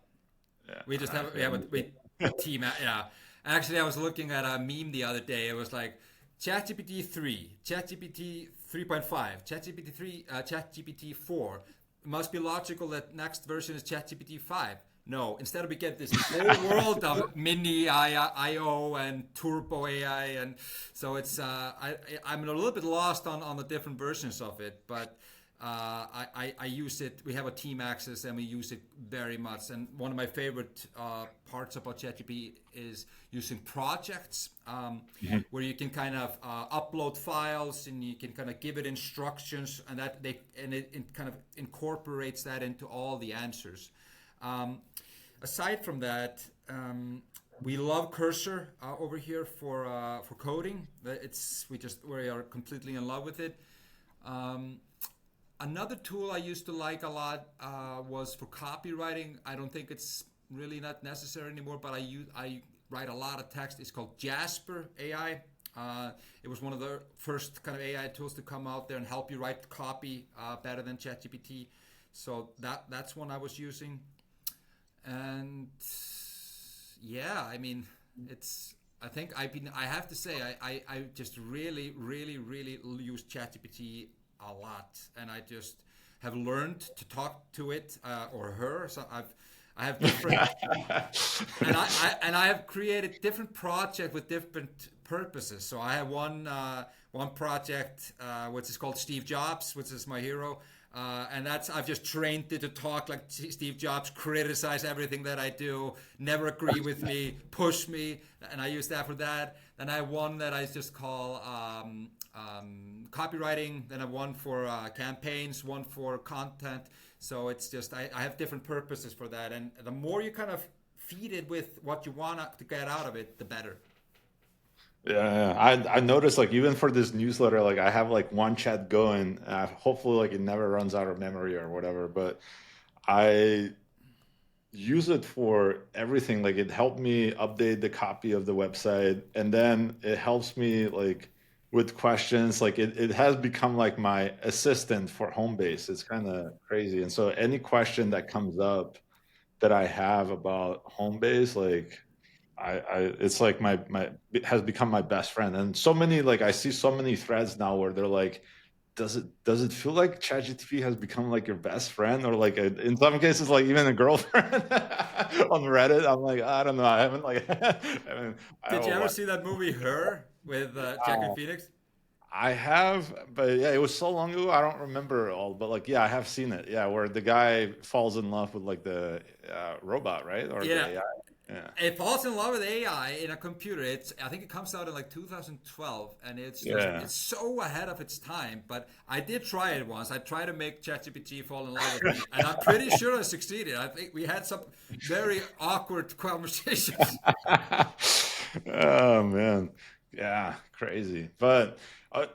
yeah, We just have okay. a team. Yeah, actually, I was looking at a meme the other day. It was like ChatGPT 3, ChatGPT 3.5, ChatGPT 3, ChatGPT 4. It must be logical that next version is ChatGPT 5. No, instead we get this whole world of mini IO and turbo AI, and so it's I'm a little bit lost on the different versions of it, but I use it. We have a team access and we use it very much. And one of my favorite parts about ChatGPT is using projects, Mhm. where you can kind of upload files and you can kind of give it instructions, and it kind of incorporates that into all the answers. Aside from that, we love Cursor over here for coding. We are completely in love with it. Another tool I used to like a lot was for copywriting. I don't think it's really not necessary anymore, but I write a lot of text. It's called Jasper AI. It was one of the first kind of AI tools to come out there and help you write copy better than ChatGPT. So that's one I was using. And yeah, I mean, I think I have to say, I just really, really, really use ChatGPT a lot, and I just have learned to talk to it or her. So I have different, and I have created different projects with different purposes. So I have one project which is called Steve Jobs, which is my hero. And I've just trained it to talk like Steve Jobs, criticize everything that I do, never agree with me, push me, and I use that for that. Then I have one that I just call copywriting. Then I have one for campaigns, one for content. So it's just I have different purposes for that, and the more you kind of feed it with what you want to get out of it, the better. Yeah, I noticed like even for this newsletter, like I have like one chat going. Hopefully, like it never runs out of memory or whatever. But I use it for everything. Like it helped me update the copy of the website, and then it helps me like with questions. Like it has become like my assistant for home base. It's kind of crazy. And so any question that comes up that I have about home base, like I it's like my it has become my best friend. And so many like I see so many threads now where they're like, does it feel like ChatGPT has become like your best friend or like in some cases like even a girlfriend on Reddit? I'm like, I don't know. I haven't like I Did you don't ever know. see that movie Her with Jacqueline Uh, Phoenix? I have, but yeah, it was so long ago. I don't remember all, but like, yeah, I have seen it. Yeah, where the guy falls in love with like the robot, right? Or the Yeah, AI. Yeah. it falls in love with AI in a computer. I think it comes out in like 2012, and Yeah. it's so ahead of its time. But I did try it once. I tried to make ChatGPT fall in love with me, and I'm pretty sure I succeeded. I think we had some very awkward conversations. Oh man, yeah, crazy. But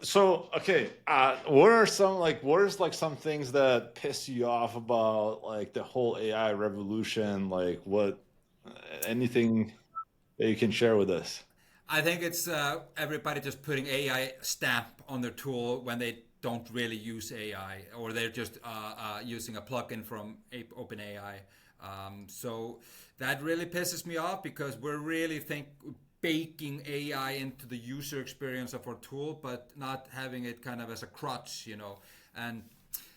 so okay, what are like some things that piss you off about like the whole AI revolution? Like what anything that you can share with us? I think it's everybody just putting AI stamp on their tool when they don't really use AI, or they're just using a plugin from OpenAI. So that really pisses me off because we're really baking AI into the user experience of our tool, but not having it kind of as a crutch. And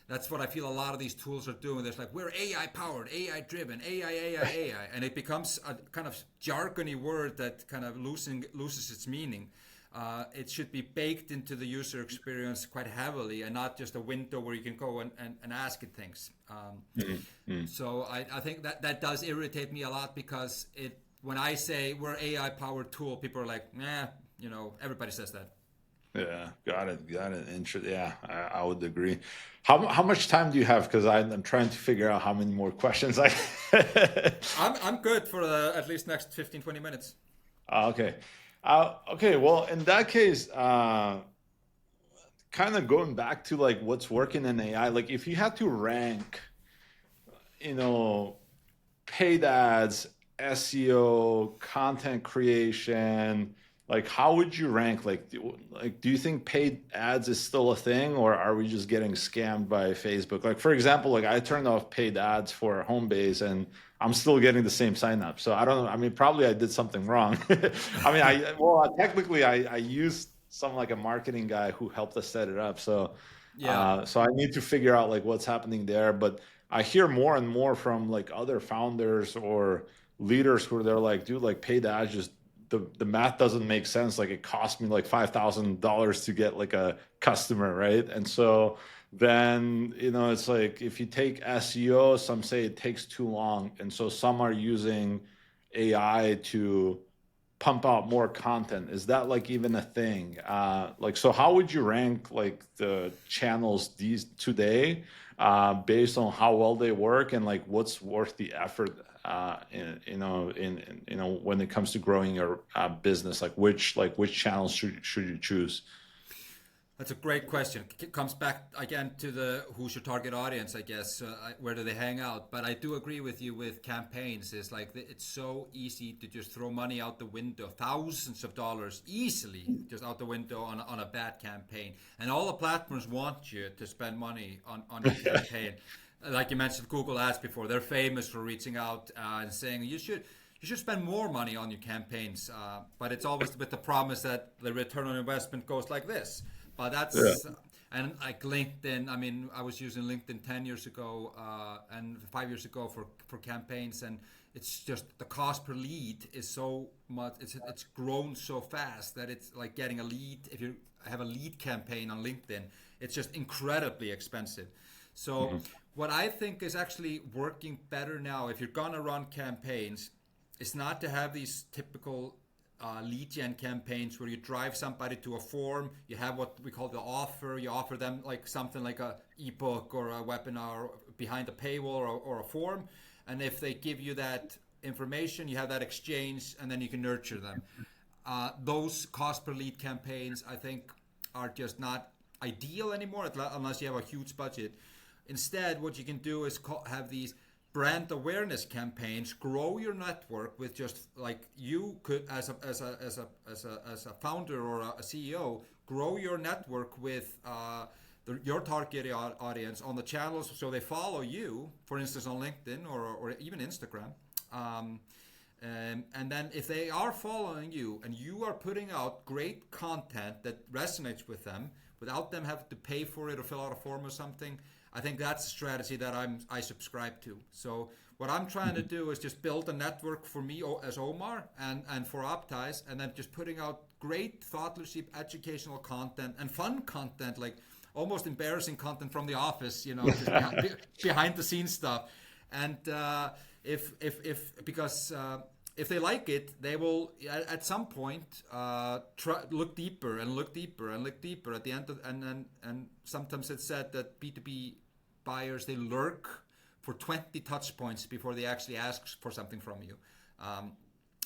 that's what I feel a lot of these tools are doing. There's like, we're AI powered, AI driven, AI, and it becomes a kind of jargony word that kind of loses its meaning. It should be baked into the user experience quite heavily, and not just a window where you can go and ask it things. So I think that does irritate me a lot, because when I say we're AI powered tool, people are like, nah, everybody says that. Yeah, got it. Yeah, I would agree. How much time do you have? Because I'm trying to figure out how many more questions I. I'm good for at least next 15-20 minutes. Okay. Okay. Well, in that case, kind of going back to like what's working in AI, like if you had to rank, you know, paid ads, SEO, content creation, like how would you rank? Like, do you think paid ads is still a thing, or are we just getting scammed by Facebook? Like, for example, like I turned off paid ads for Homebase, and I'm still getting the same sign up. So I don't know. I mean, probably I did something wrong. I mean, technically I used some like a marketing guy who helped us set it up. So Yeah. so I need to figure out like what's happening there. But I hear more and more from like other founders or leaders who they're like, dude, like paid ads just the math doesn't make sense. Like it cost me like $5,000 to get like a customer, right? And so then it's like if you take SEO, some say it takes too long, and so some are using AI to pump out more content. Is that like even a thing? Like, so how would you rank like the channels these today, based on how well they work and like what's worth the effort, when it comes to growing your business? Like which channels should you choose? That's a great question. It comes back again to the who's your target audience, I guess. Where do they hang out? But I do agree with you with campaigns. It's like it's so easy to just throw money out the window, thousands of dollars easily just out the window on a bad campaign. And all the platforms want you to spend money on your campaign. Like you mentioned Google Ads before, they're famous for reaching out and saying you should spend more money on your campaigns. But it's always with the promise that the return on investment goes like this. But that's and like LinkedIn. I mean, I was using LinkedIn 10 years ago and 5 years ago for campaigns, and it's just the cost per lead is so much. It's grown so fast that it's like getting a lead. If you have a lead campaign on LinkedIn, it's just incredibly expensive. So what I think is actually working better now, if you're gonna run campaigns, is not to have these typical lead gen campaigns where you drive somebody to a form. You have what we call the offer. You offer them like something like a ebook or a webinar behind a paywall or a form. And if they give you that information, you have that exchange, and then you can nurture them. Those cost per lead campaigns, I think, are just not ideal anymore unless you have a huge budget. Instead, what you can do is have these brand awareness campaigns, grow your network with just like you could as a founder or a CEO, grow your network with your target audience on the channels, so they follow you, for instance, on LinkedIn or even Instagram. And then if they are following you and you are putting out great content that resonates with them without them having to pay for it or fill out a form or something, I think that's a strategy that I subscribe to. So what I'm trying to do is just build a network for me as Omar and for Optize, and then just putting out great thought leadership, educational content and fun content, like almost embarrassing content from the office, just behind the scenes stuff. And if they like it, they will at some point look deeper and look deeper and look deeper at the end of, and sometimes it's said that B2B buyers, they lurk for 20 touch points before they actually ask for something from you.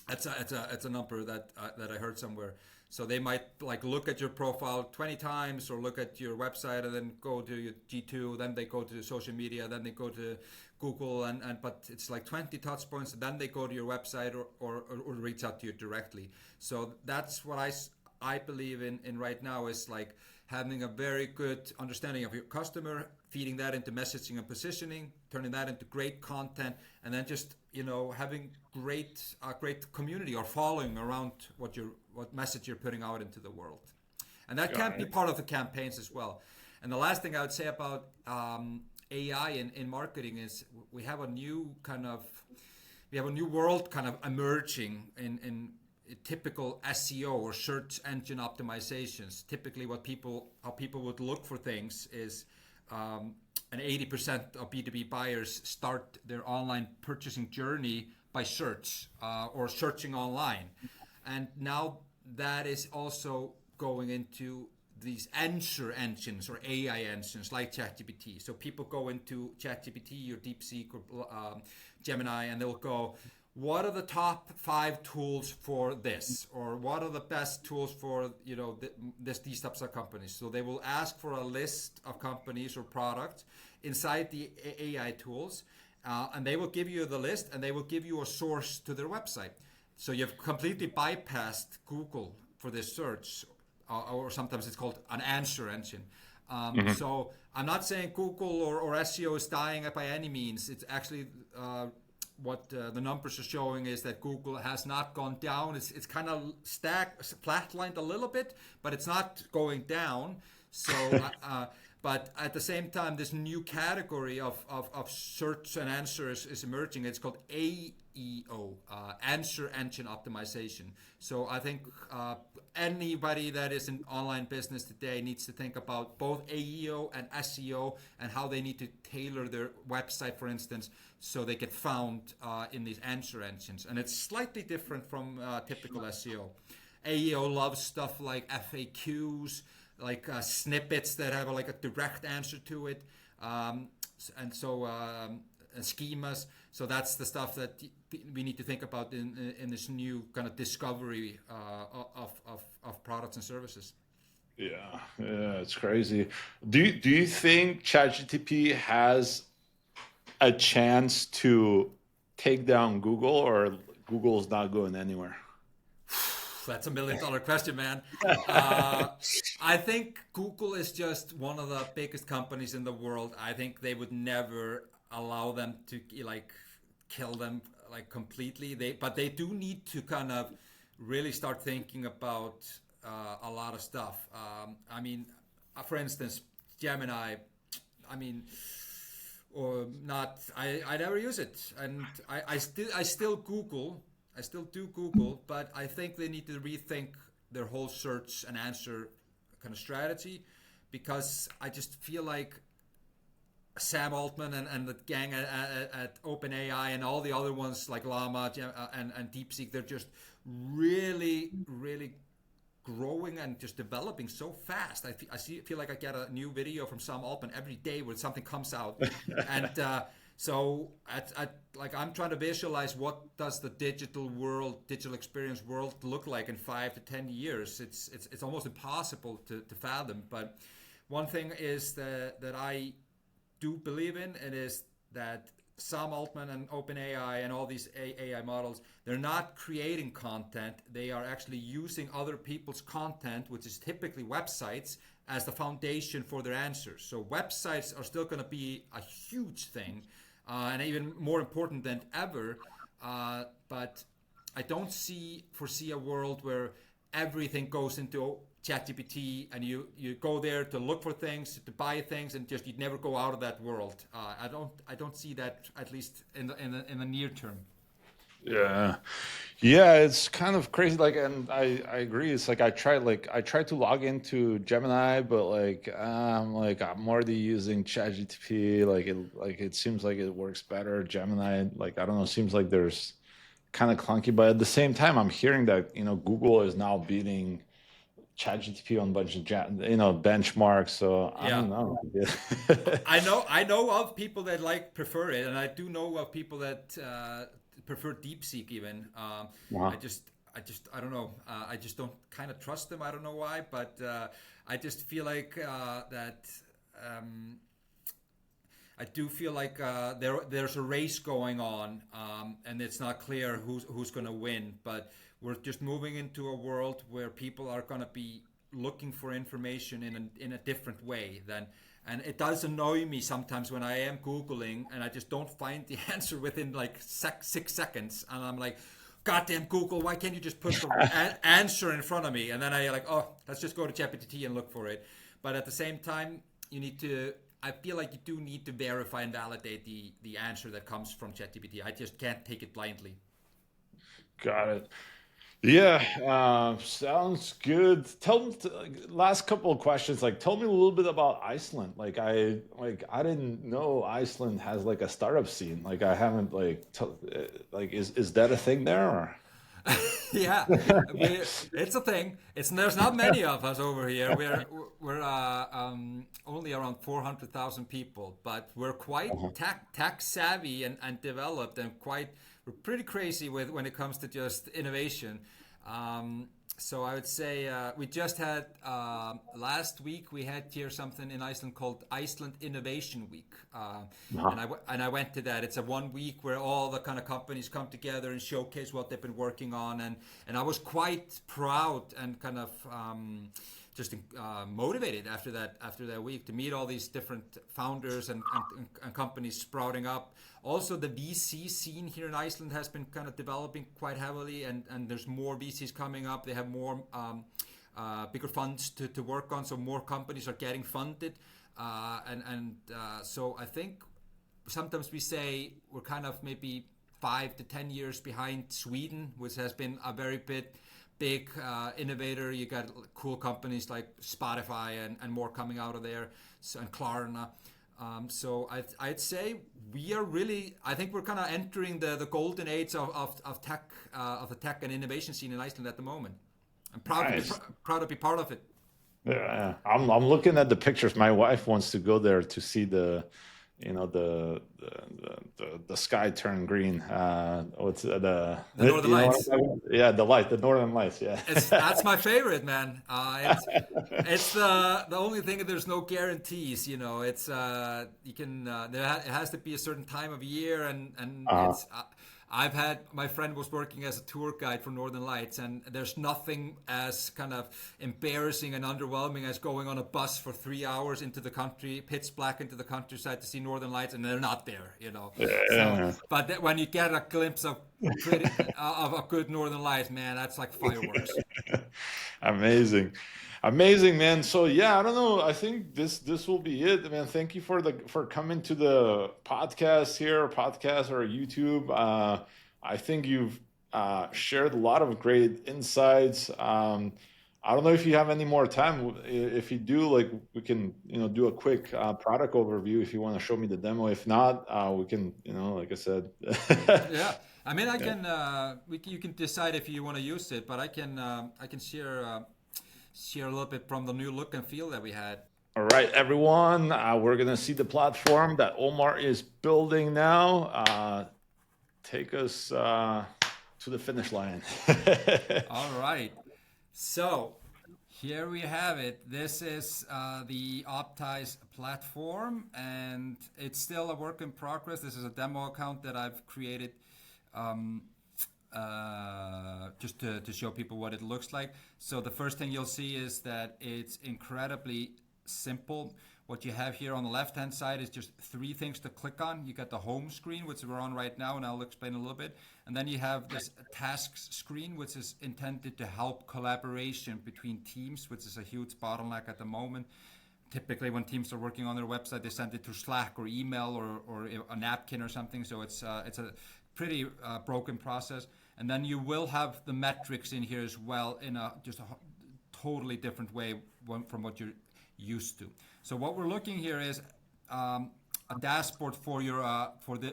It's a number that I heard somewhere. So they might like look at your profile 20 times or look at your website and then go to your G2, then they go to social media, then they go to Google, but it's like 20 touch points, and then they go to your website or reach out to you directly. So that's what I believe in right now, is like having a very good understanding of your customer, feeding that into messaging and positioning, turning that into great content, and then just having great community or following around what message you're putting out into the world. And that can be part of the campaigns as well. And the last thing I would say about AI in marketing is we have a new world kind of emerging typical SEO or search engine optimizations. Typically, how people would look for things is, and 80% of B2B buyers start their online purchasing journey by search or searching online. And now that is also going into these answer engines or AI engines like ChatGPT. So people go into ChatGPT or DeepSeek or Gemini, and they'll go, what are the top 5 tools for this? Or what are the best tools for, these types of companies? So they will ask for a list of companies or products inside the AI tools, and they will give you the list, and they will give you a source to their website. So you've completely bypassed Google for this search, or sometimes it's called an answer engine. So I'm not saying Google or SEO is dying by any means. It's actually what the numbers are showing is that Google has not gone down. It's kind of flatlined a little bit, but it's not going down. So, but at the same time, this new category of search and answers is emerging. It's called AEO, Answer Engine Optimization. So I think anybody that is in online business today needs to think about both AEO and SEO and how they need to tailor their website, for instance, so they get found in these answer engines. And it's slightly different from typical SEO. AEO loves stuff like FAQs, like snippets that have a direct answer to it, and schemas. So that's the stuff that we need to think about in this new kind of discovery of products and services. Yeah, it's crazy. Do you think ChatGPT has a chance to take down Google, or Google's not going anywhere? That's $1 million question, man. I think Google is just one of the biggest companies in the world. I think they would never allow them to kill them completely. But they do need to kind of really start thinking about a lot of stuff. For instance, Gemini. Or not. I never use it, and I still Google. I still do Google, but I think they need to rethink their whole search and answer kind of strategy, because I just feel like Sam Altman and the gang at OpenAI and all the other ones like Llama and DeepSeek, they're just really, really growing and just developing so fast. I feel like I get a new video from Sam Altman every day where something comes out, and so I'm trying to visualize what does the digital experience world look like in 5 to 10 years. It's almost impossible to fathom. But one thing is that I do believe in, it is that Sam Altman and OpenAI and all these AI models, they're not creating content. They are actually using other people's content, which is typically websites, as the foundation for their answers. So websites are still going to be a huge thing, and even more important than ever. But I don't foresee a world where everything goes into ChatGPT and you go there to look for things, to buy things, and just you'd never go out of that world. I don't see that, at least in the near term. Yeah, it's kind of crazy. And I agree. It's I tried to log into Gemini, but I'm already using ChatGPT. It seems like it works better. Gemini, I don't know, seems like there's kind of clunky. But at the same time, I'm hearing that Google is now beating ChatGPT on a bunch of benchmarks. So I don't know. I know of people that prefer it, and I do know of people that prefer DeepSeek even. Wow. I don't know. I just don't kind of trust them. I don't know why, but I just feel like that. I do feel like there's a race going on, and it's not clear who's going to win. But we're just moving into a world where people are going to be looking for information in a different way than. And it does annoy me sometimes when I am Googling and I just don't find the answer within 6 seconds. And I'm like, goddamn Google, why can't you just put the answer in front of me? And then let's just go to ChatGPT and look for it. But at the same time, I feel like you do need to verify and validate the answer that comes from ChatGPT. I just can't take it blindly. Got it. Yeah, sounds good. Tell me, last couple of questions. Like, tell me a little bit about Iceland. I didn't know Iceland has like a startup scene. Like, I haven't like, is that a thing there? Or? Yeah, it's a thing. There's not many of us over here. We're only around 400,000 people, but we're quite tech savvy and developed and we're pretty crazy with when it comes to just innovation. So I would say we just had last week we had here something in Iceland called Iceland Innovation Week, Uh-huh. and I went to that. It's a 1 week where all the kind of companies come together and showcase what they've been working on, and I was quite proud and kind of just motivated after that week to meet all these different founders and companies sprouting up. Also, the VC scene here in Iceland has been kind of developing quite heavily, and there's more VCs coming up. They have more bigger funds to work on, so more companies are getting funded. So I think sometimes we say we're kind of maybe 5 to 10 years behind Sweden, which has been a very big innovator. You got cool companies like Spotify and more coming out of there, and Klarna. So I'd say we are really. I think we're kind of entering the golden age of tech of the tech and innovation scene in Iceland at the moment. I'm Nice. proud to be part of it. Yeah, I'm looking at the pictures. My wife wants to go there to see the sky turn green. What's The Northern you know what I'm Lights. talking about? Yeah, the light, the northern lights. Yeah. That's my favorite, man. It's the only thing that there's no guarantees. You know, it's you can it has to be a certain time of year, and Uh, it's. I've had my friend was working as a tour guide for Northern Lights, and there's nothing as kind of embarrassing and underwhelming as going on a bus for 3 hours into the country, pitch black into the countryside to see Northern Lights, and they're not there. You know, so yeah. but when you get a glimpse of pretty of a good Northern Lights, man, that's like fireworks. Amazing. Amazing, man. So yeah, I don't know. I think this will be it, man. Thank you for coming to the podcast here, podcast or YouTube. I think you've shared a lot of great insights. I don't know if you have any more time. If you do, like we can, do a quick product overview if you want to show me the demo. If not, we can, like I said. Yeah, I mean, I Yeah. can. You can decide if you want to use it, but I can share a little bit from the new look and feel that we had. All right, everyone. We're gonna see the platform that Omar is building now. Take us to the finish line. All right, so here we have it. This is the Optize platform, and it's still a work in progress. This is a demo account that I've created um, just to show people what it looks like. So the first thing you'll see is that it's incredibly simple. What you have here on the left hand side is just three things to click on. You got the home screen, which we're on right now, and I'll explain a little bit. And then you have this tasks screen, which is intended to help collaboration between teams, which is a huge bottleneck at the moment. Typically, when teams are working on their website, they send it to Slack or email or a napkin or something. So it's a pretty broken process. And then you will have the metrics in here as well in just a totally different way from what you're used to. So what we're looking here is a dashboard for your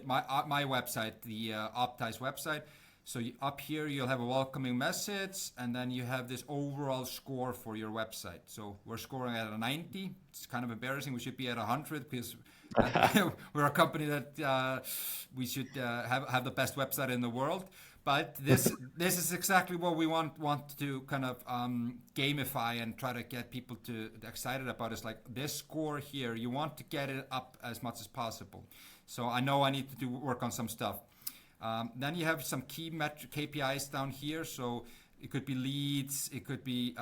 my website, the Optize website. So up here you'll have a welcoming message, and then you have this overall score for your website. So we're scoring at a 90. It's kind of embarrassing. We should be at 100 because we're a company that we should have the best website in the world. But this is exactly what we want to kind of gamify and try to get people to excited about. Is like this score here. You want to get it up as much as possible. So I know I need to work on some stuff. Then you have some key KPIs down here. So it could be leads. It could be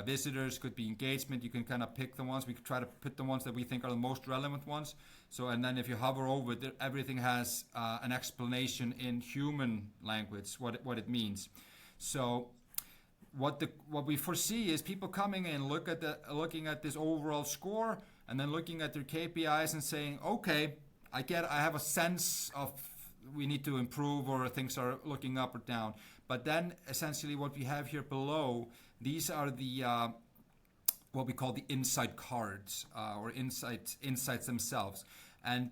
visitors, could be engagement. You can kind of pick the ones. We could try to put the ones that we think are the most relevant ones. So, and then if you hover over it, everything has an explanation in human language, what it means. So, what we foresee is people coming in, looking at this overall score, and then looking at their KPIs and saying, okay, I have a sense of we need to improve or things are looking up or down. But then essentially what we have here below, these are the what we call the insight cards or insights themselves. And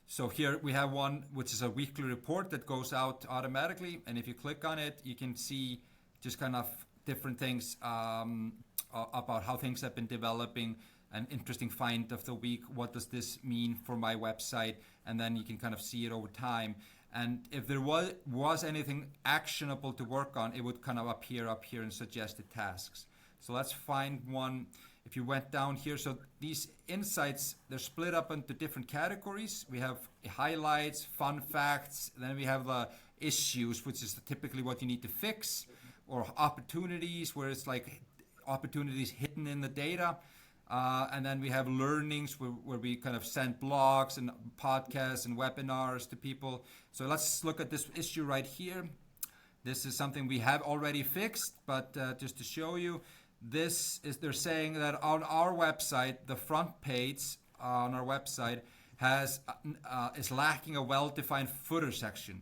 so here we have one which is a weekly report that goes out automatically. And if you click on it, you can see just kind of different things about how things have been developing, an interesting find of the week, what does this mean for my website, and then you can kind of see it over time. And if there was anything actionable to work on, it would kind of appear up here in suggested tasks. So let's find one. If you went down here, so these insights, they're split up into different categories. We have highlights, fun facts, then we have the issues, which is typically what you need to fix, or opportunities, where it's like opportunities hidden in the data. And then we have learnings where we kind of send blogs and podcasts and webinars to people. So let's look at this issue right here. This is something we have already fixed, but just to show you, this is, they're saying that on our website, the front page on our website is lacking a well-defined footer section,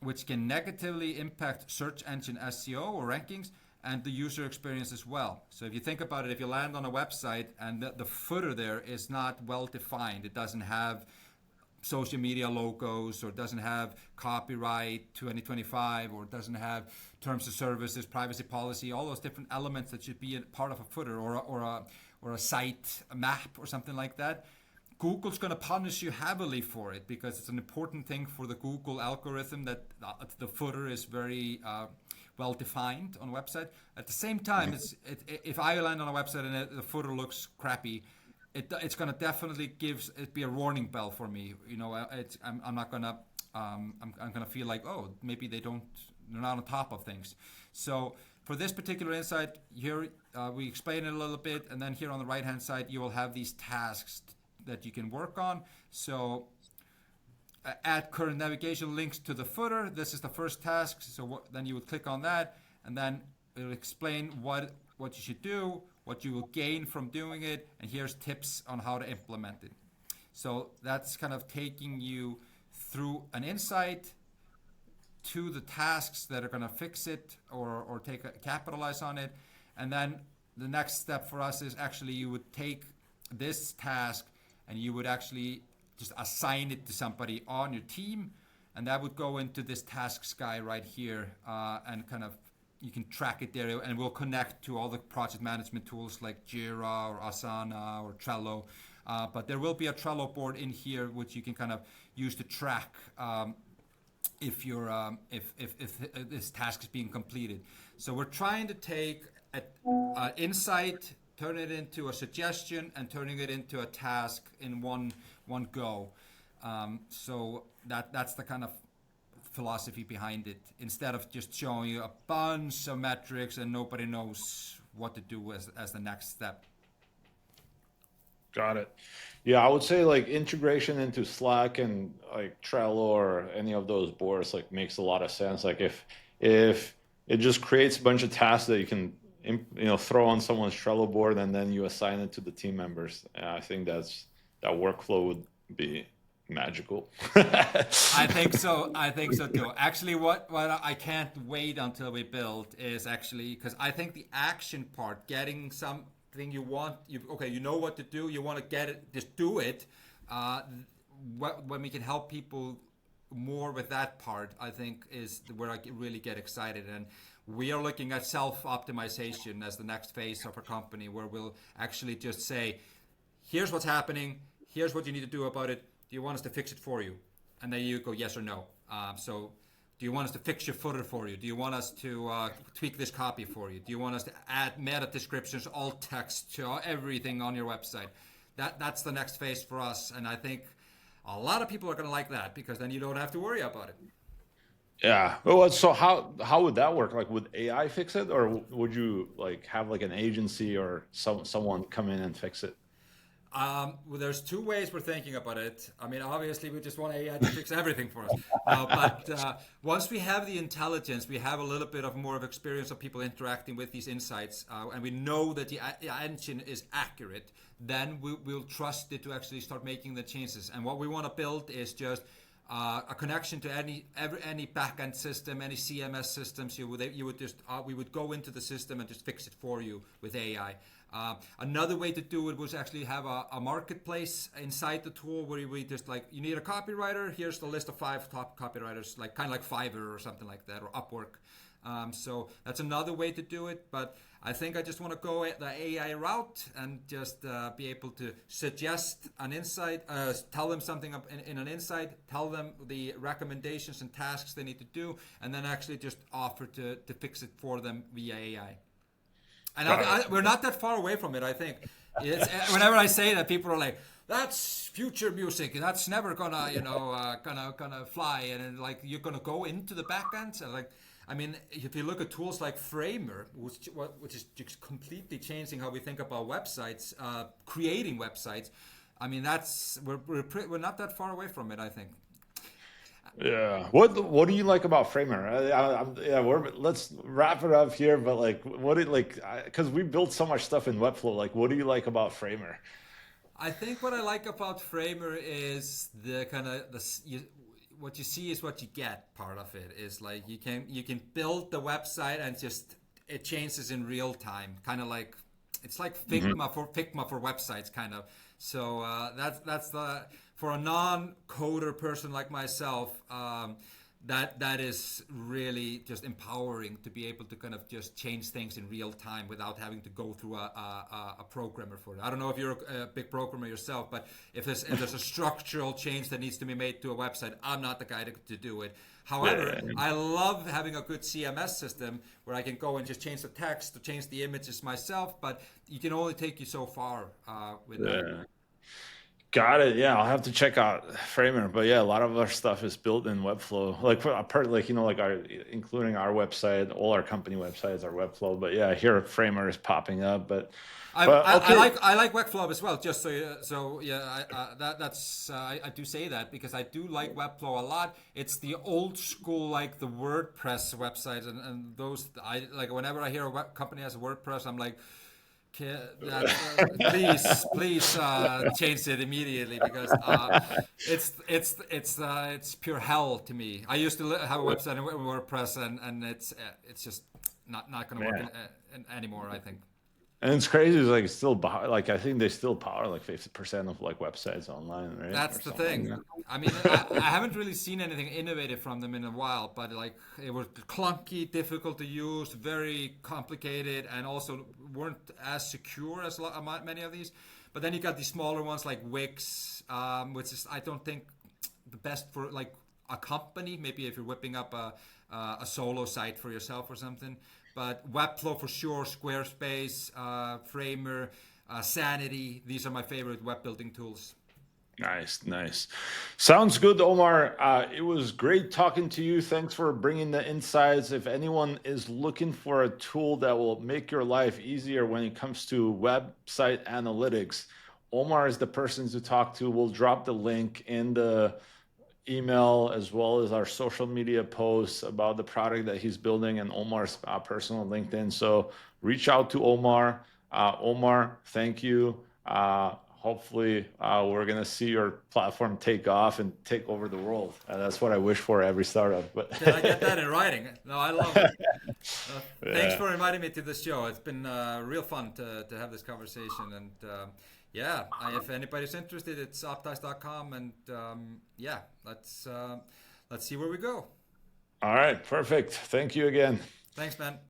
which can negatively impact search engine SEO or rankings, and the user experience as well. So if you think about it, if you land on a website and the footer there is not well defined, it doesn't have social media logos, or doesn't have copyright 2025, or doesn't have terms of services, privacy policy, all those different elements that should be a part of a footer, or a site, a map, or something like that, Google's going to punish you heavily for it, because it's an important thing for the Google algorithm that the footer is very well defined on a website. At the same time, if I land on a website and the footer looks crappy, it's going to definitely be a warning bell for me. You know, I'm not going to I'm going to feel like, oh, maybe they're not on top of things. So for this particular insight here, we explain it a little bit, and then here on the right hand side you will have these tasks that you can work on. So add current navigation links to the footer. This is the first task. So then you would click on that, and then it'll explain what you should do, what you will gain from doing it, and here's tips on how to implement it. So that's kind of taking you through an insight to the tasks that are going to fix it or capitalize on it. And then the next step for us is actually you would take this task and you would actually just assign it to somebody on your team, and that would go into this tasks guy right here, and kind of you can track it there, and we'll connect to all the project management tools like Jira or Asana or Trello. But there will be a Trello board in here which you can kind of use to track if this task is being completed. So we're trying to take an insight, turn it into a suggestion, and turning it into a task in one go. So that's the kind of philosophy behind it, instead of just showing you a bunch of metrics and nobody knows what to do as the next step. Got it. Yeah, I would say like integration into Slack and like Trello or any of those boards like makes a lot of sense. Like if it just creates a bunch of tasks that you can throw on someone's Trello board and then you assign it to the team members. And I think that workflow would be magical. I think so too. Actually, what I can't wait until we build is actually, because I think the action part, getting something you want, you know what to do, you want to get it, just do it. When we can help people more with that part, I think is where I really get excited. And we are looking at self-optimization as the next phase of our company, where we'll actually just say, here's what's happening, here's what you need to do about it. Do you want us to fix it for you? And then you go yes or no. So do you want us to fix your footer for you? Do you want us to tweak this copy for you? Do you want us to add meta descriptions, alt text to everything on your website? That's the next phase for us. And I think a lot of people are going to like that, because then you don't have to worry about it. Yeah. Well, so how would that work? Like, would AI fix it, or would you like have like an agency or someone come in and fix it? Well, there's two ways we're thinking about it. I mean, obviously, we just want AI to fix everything for us. But once we have the intelligence, we have a little bit of more of experience of people interacting with these insights, and we know that the engine is accurate, then we'll trust it to actually start making the changes. And what we want to build is just a connection to any backend system, any CMS systems. We would go into the system and just fix it for you with AI. Another way to do it was actually have a marketplace inside the tool where we just like, you need a copywriter, here's the list of 5 top copywriters, like kind of like Fiverr or something like that, or Upwork. So that's another way to do it, but I think I just want to go the AI route and just be able to suggest an insight, tell them something in an insight, tell them the recommendations and tasks they need to do, and then actually just offer to fix it for them via AI. And we're not that far away from it, I think. Whenever I say that, people are like, that's future music. That's never gonna, gonna fly. And like, you're gonna go into the backend. And like, I mean, if you look at tools like Framer, which is just completely changing how we think about websites, creating websites. I mean, we're not that far away from it, I think. Yeah. What do you like about Framer? Let's wrap it up here. But like, because we built so much stuff in Webflow. Like, what do you like about Framer? I think what I like about Framer is the kind of what you see is what you get. Part of it is like you can build the website and just it changes in real time. Kind of like it's like Figma for websites, kind of. So that's the for a non-coder person like myself, that is really just empowering to be able to kind of just change things in real time without having to go through a programmer for it. I don't know if you're a big programmer yourself, but if there's a structural change that needs to be made to a website, I'm not the guy to do it. However, I love having a good CMS system where I can go and just change the text, to change the images myself, but you can only take you so far with that. Got it. Yeah, I'll have to check out Framer. But yeah, a lot of our stuff is built in Webflow. Like including our website, all our company websites are Webflow. But yeah, here Framer is popping up. But I like Webflow as well. Just I do say that because I do like Webflow a lot. It's the old school, like the WordPress websites, and those I like. Whenever I hear a company has a WordPress, I'm like, please change it immediately because it's pure hell to me. I used to have a website in WordPress and it's just not going to work anymore, I think. And it's crazy. It's like still I think they still power like 50% of like websites online, right? That's the thing. I mean, I haven't really seen anything innovative from them in a while, but like it was clunky, difficult to use, very complicated, and also weren't as secure as many of these. But then you got these smaller ones like Wix, which is I don't think the best for like a company. Maybe if you're whipping up a solo site for yourself or something. But Webflow for sure, Squarespace, Framer, Sanity. These are my favorite web building tools. Nice. Sounds good, Omar. It was great talking to you. Thanks for bringing the insights. If anyone is looking for a tool that will make your life easier when it comes to website analytics, Omar is the person to talk to. We'll drop the link in the email as well as our social media posts about the product that he's building and Omar's personal LinkedIn. So reach out to Omar. Omar, thank you. Hopefully we're going to see your platform take off and take over the world. That's what I wish for every startup. But did I get that in writing? No, I love it. Thanks for inviting me to this show. It's been real fun to have this conversation. And if anybody's interested, it's optize.com. And let's see where we go. All right, perfect. Thank you again. Thanks, man.